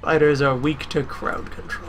Speaker 1: Spiders are weak to crowd control.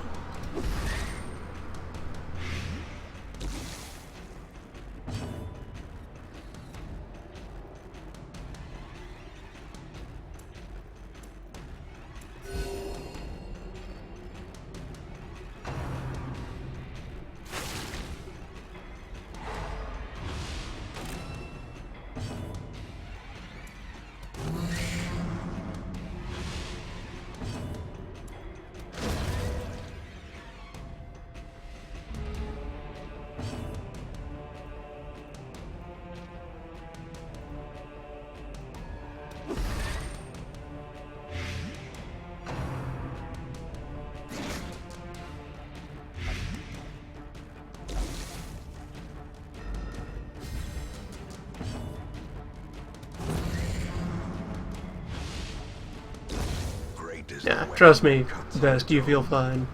Speaker 1: Yeah, trust me, Vest, you feel fine.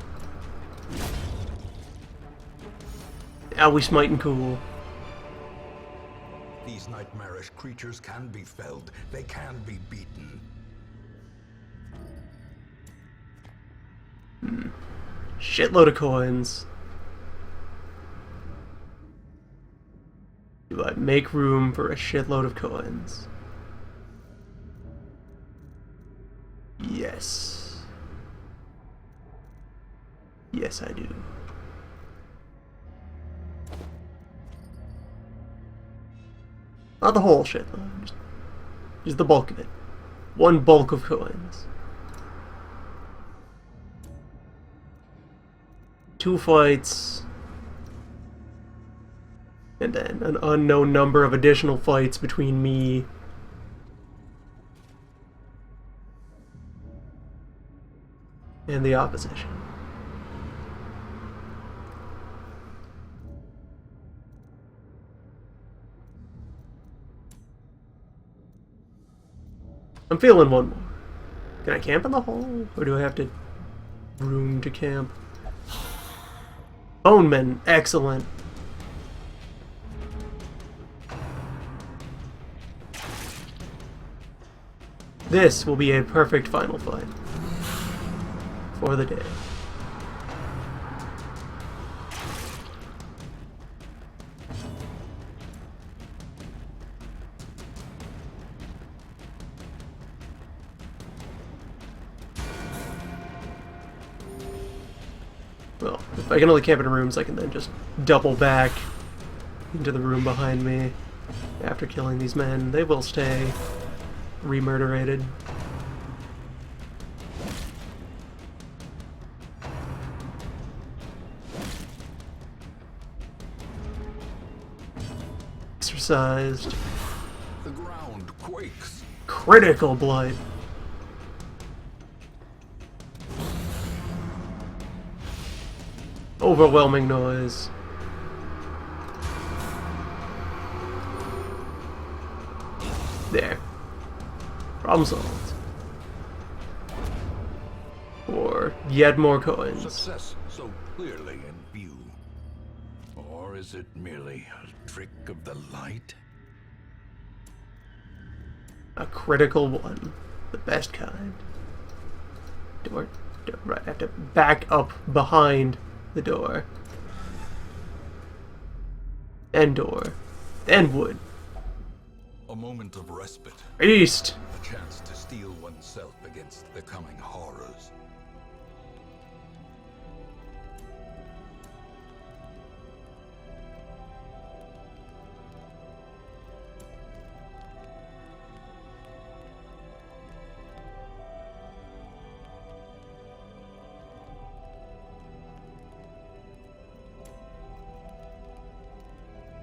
Speaker 1: Now we smiting cool.
Speaker 2: These nightmarish creatures can be felled. They can be beaten.
Speaker 1: Shitload of coins. Do I make room for a shitload of coins? Yes. Yes, I do. Not the whole shitload, just the bulk of it. One bulk of coins. 2 fights. And then an unknown number of additional fights between me and the opposition. I'm feeling one more. Can I camp in the hall? Or do I have to room to camp? Bonemen, excellent. This will be a perfect final fight for the day. Well, if I can only camp in rooms, I can then just double back into the room behind me after killing these men. They will stay remurderated. Exercised.
Speaker 2: The ground quakes.
Speaker 1: Critical blight. Overwhelming noise. There. Problem solved. Or yet more coins.
Speaker 2: Success so clearly in view. Or is it merely a trick of the light?
Speaker 1: A critical one. The best kind. Door. Right, I have to back up behind the door. Endor. And wood.
Speaker 2: A moment of respite.
Speaker 1: East!
Speaker 2: A chance to steel oneself against the coming horrors.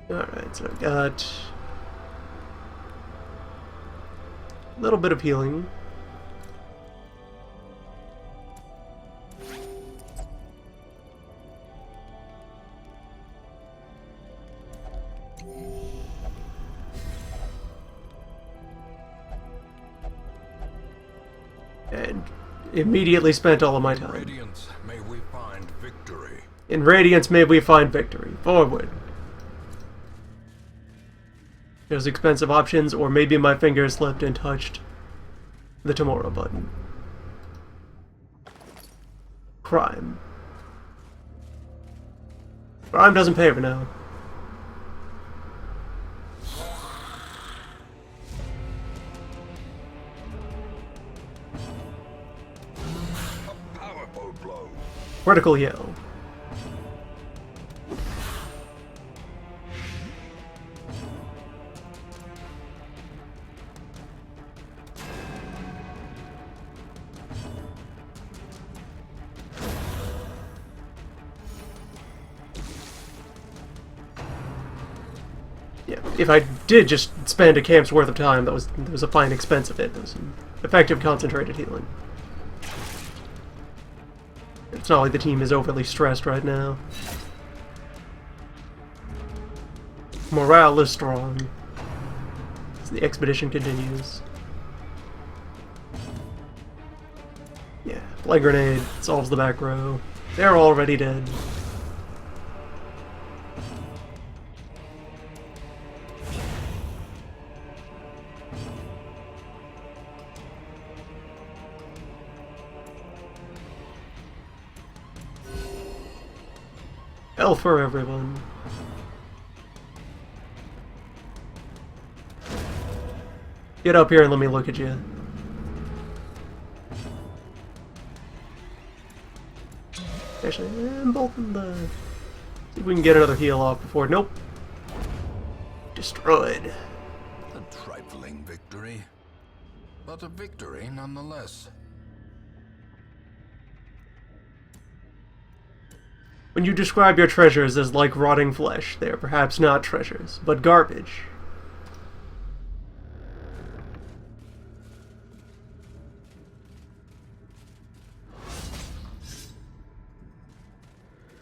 Speaker 1: Alright, so I've got a little bit of healing. And immediately spent all of my time.
Speaker 2: Radiance, may we find victory.
Speaker 1: In Radiance may we find victory. Forward. There's expensive options, or maybe my finger slipped and touched the tomorrow button. Crime. Crime doesn't pay for now.
Speaker 2: A powerful blow.
Speaker 1: Critical yell. Yeah, if I did just spend a camp's worth of time, there was a fine expense of it. It was an effective concentrated healing. It's not like the team is overly stressed right now. Morale is strong as the expedition continues. Yeah, Blood Grenade solves the back row. They're already dead. Hell for everyone. Get up here and let me look at you. Actually, both of the... See if we can get another heal off before... Nope. Destroyed.
Speaker 2: A trifling victory, but a victory nonetheless.
Speaker 1: When you describe your treasures as like rotting flesh, they are perhaps not treasures, but garbage.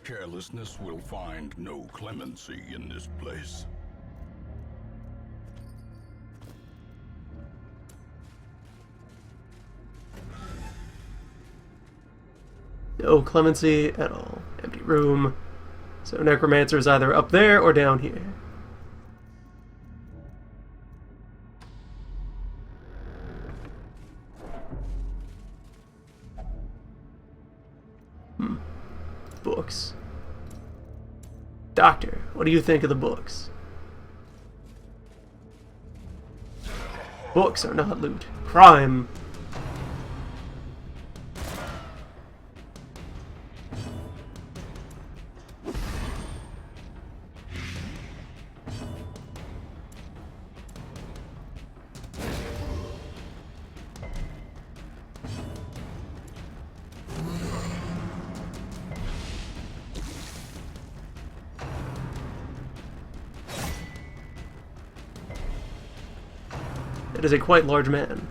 Speaker 2: Carelessness will find no clemency in this place.
Speaker 1: No clemency at all. Empty room. So Necromancer is either up there or down here. Books. Doctor, what do you think of the books? Books are not loot. Crime. It is a quite large man.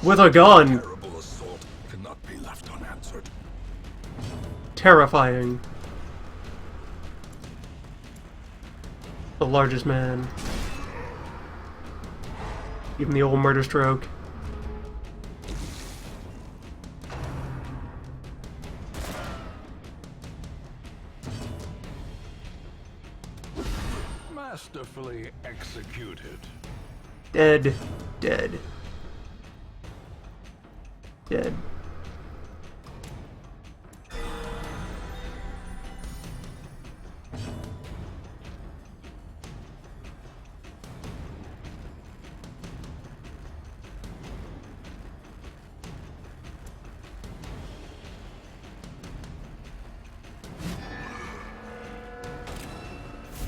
Speaker 1: With a gun!
Speaker 2: Terrible assault cannot be left unanswered.
Speaker 1: Terrifying. The largest man. Give him the old murder stroke.
Speaker 2: Masterfully executed.
Speaker 1: Dead. Dead. Dead.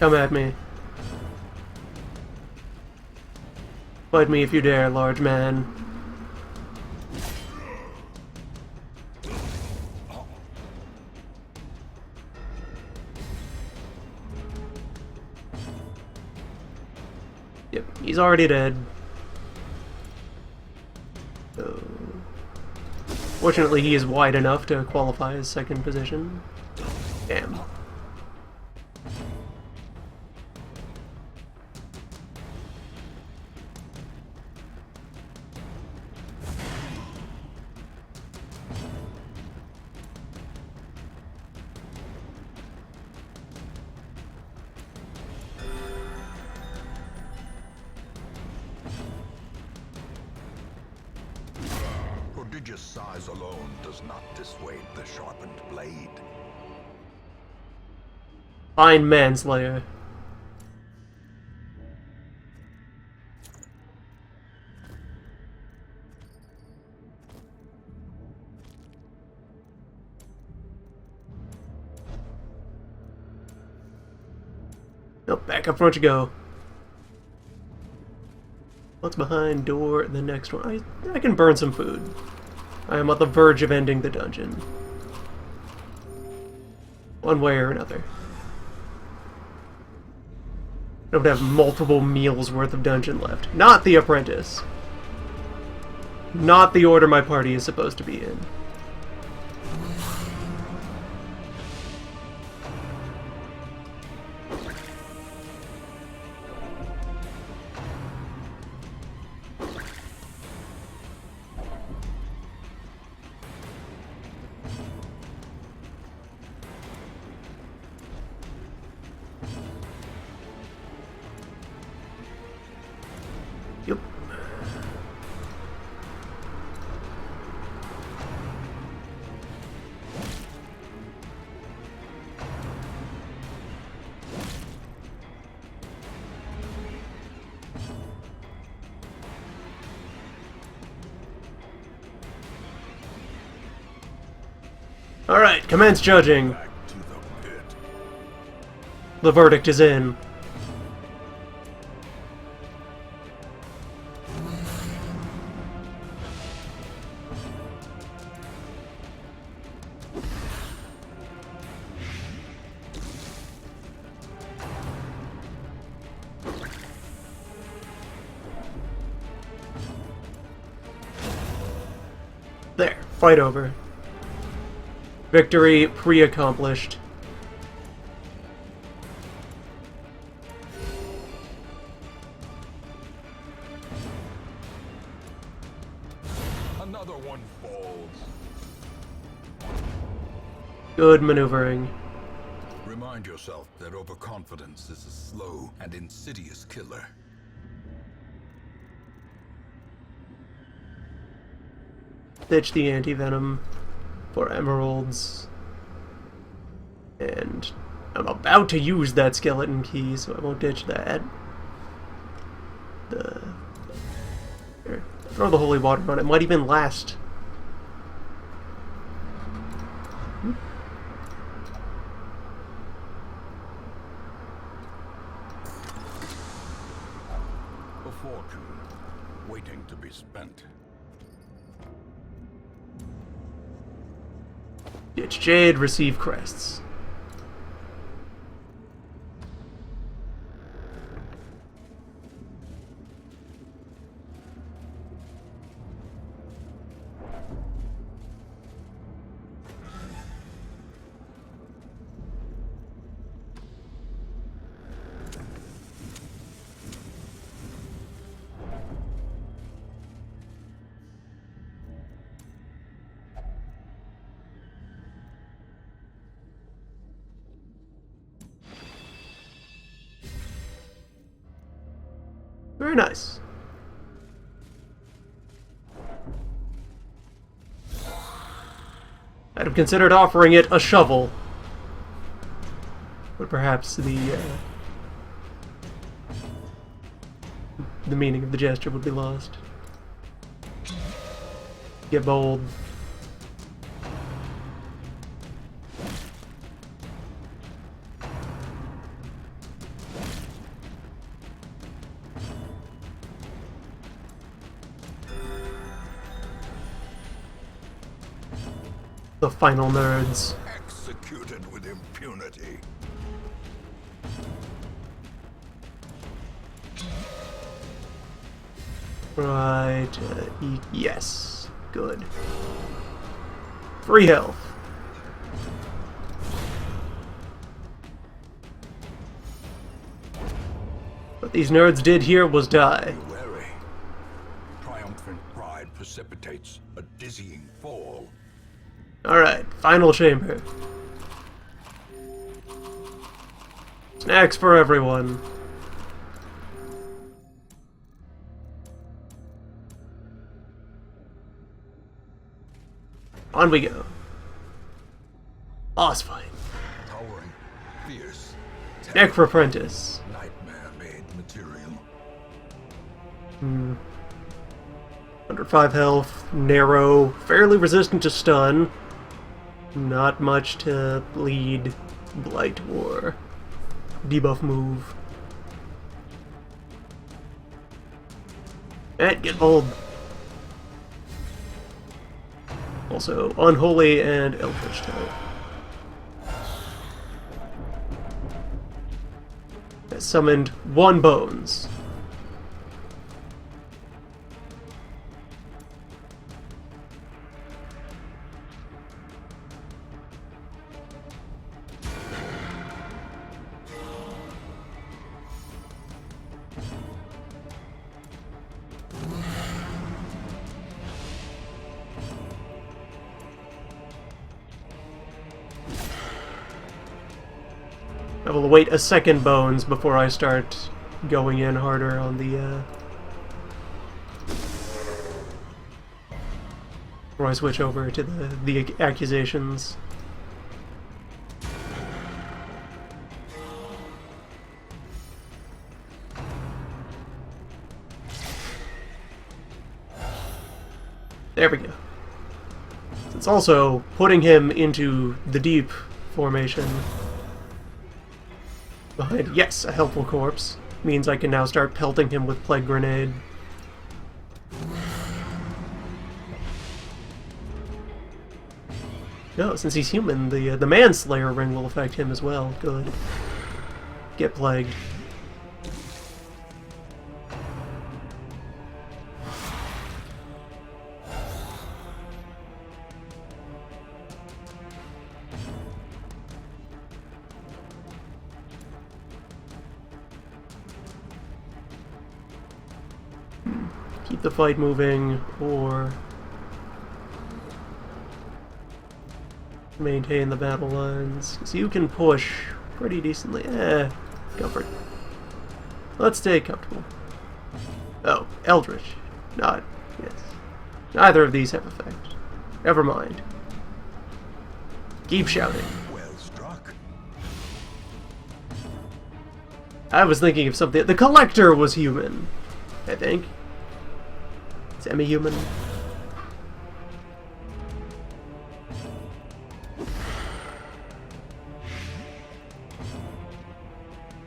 Speaker 1: Come at me. Fight me if you dare, large man. Yep, he's already dead. So, fortunately, he is wide enough to qualify as second position. Damn.
Speaker 2: Prodigious size alone does not dissuade the sharpened blade.
Speaker 1: Fine manslayer. Nope, back up front you go. What's behind door? The next one. I can burn some food. I am on the verge of ending the dungeon. One way or another. I don't have multiple meals worth of dungeon left. Not the apprentice. Not the order my party is supposed to be in. Yep. Alright, commence judging.
Speaker 2: Back to the pit.
Speaker 1: The verdict is in. There, fight over. Victory pre-accomplished.
Speaker 2: Another one falls.
Speaker 1: Good maneuvering.
Speaker 2: Remind yourself that overconfidence is a slow and insidious killer.
Speaker 1: Ditch the anti-venom for emeralds. And I'm about to use that skeleton key, so I won't ditch that. Here, throw the holy water on it. Might even last.
Speaker 2: A fortune waiting to be spent.
Speaker 1: Ditch jade, receive crests. Very nice. I'd have considered offering it a shovel. But perhaps the meaning of the gesture would be lost. Get bold. the final nerds.
Speaker 2: Executed with impunity.
Speaker 1: Right, yes, good. Free health. What these nerds did here was die.
Speaker 2: Be wary. Triumphant pride precipitates a dizzying fall.
Speaker 1: Alright, final chamber. Snacks for everyone. On we go. Boss fight.
Speaker 2: Towering, fierce,
Speaker 1: Necroprentice.
Speaker 2: nightmare-made material.
Speaker 1: 105 health, narrow, fairly resistant to stun. Not much to bleed. Blight War. Debuff move. And get bold. Also, Unholy and Eldritch type. I summoned 1 bones. I will wait a second bones before I start going in harder on the, before I switch over to the accusations. There we go. It's also putting him into the deep formation. Behind, yes, a helpful corpse. Means I can now start pelting him with Plague Grenade. No, since he's human, the Manslayer ring will affect him as well. Good. Get plagued. Keep the fight moving, or maintain the battle lines. So you can push pretty decently. Comfort. Let's stay comfortable. Oh, Eldritch. Not, yes. Neither of these have effect. Never mind. Keep shouting.
Speaker 2: Well struck.
Speaker 1: I was thinking of something. The Collector was human, I think. Semi-human.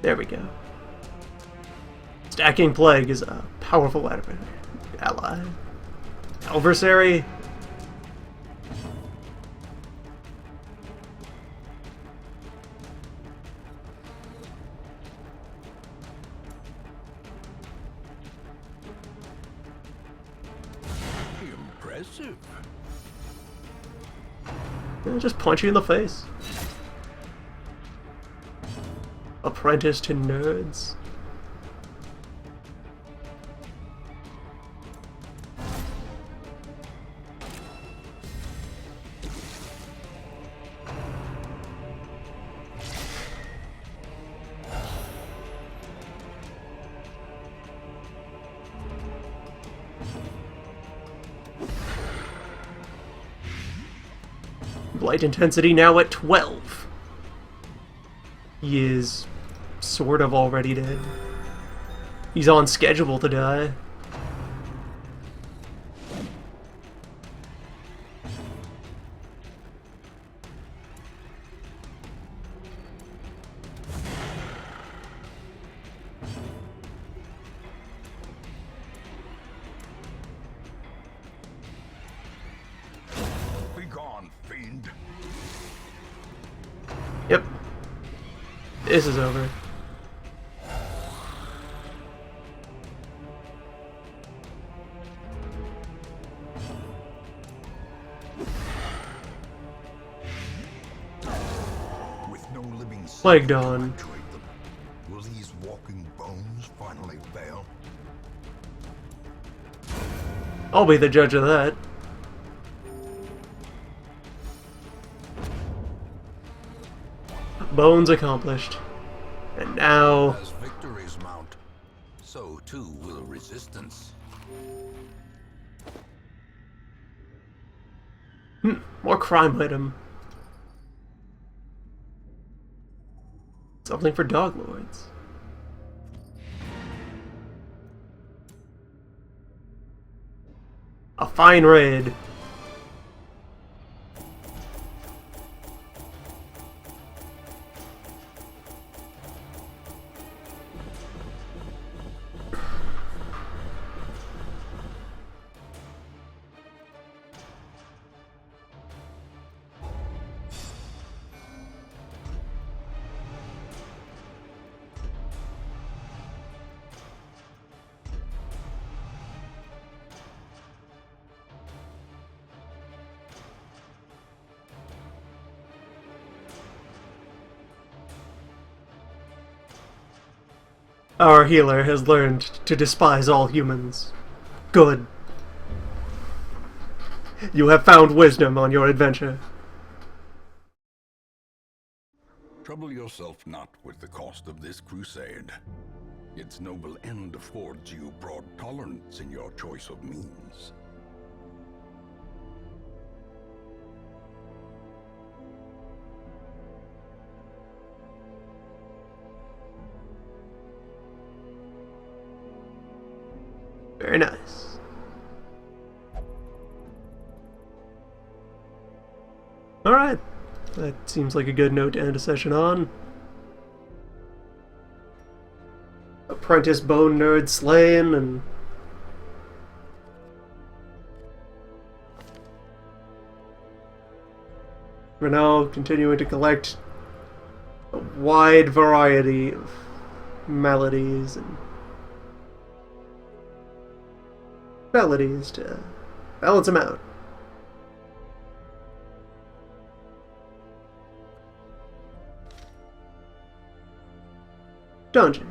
Speaker 1: There we go. Stacking Plague is a powerful ally. Adversary.
Speaker 2: Impressive.
Speaker 1: I'll just punch you in the face. Apprentice to nerds. Blight intensity now at 12. He is sort of already dead. He's on schedule to die.
Speaker 2: Be gone, fiend.
Speaker 1: This is over.
Speaker 2: With no living
Speaker 1: Plague
Speaker 2: soul to
Speaker 1: Dawn.
Speaker 2: actuate them, will these walking bones finally fail?
Speaker 1: I'll be the judge of that. Bones accomplished. And now...
Speaker 2: As victories mount, so too will resistance.
Speaker 1: More crime item. Something for dog lords. A fine raid. Our healer has learned to despise all humans. Good. You have found wisdom on your adventure.
Speaker 2: Trouble yourself not with the cost of this crusade. Its noble end affords you broad tolerance in your choice of means.
Speaker 1: Very nice. Alright. That seems like a good note to end a session on. Apprentice bone nerd slain and... we're now continuing to collect a wide variety of melodies and melodies to balance them out. Dungeon.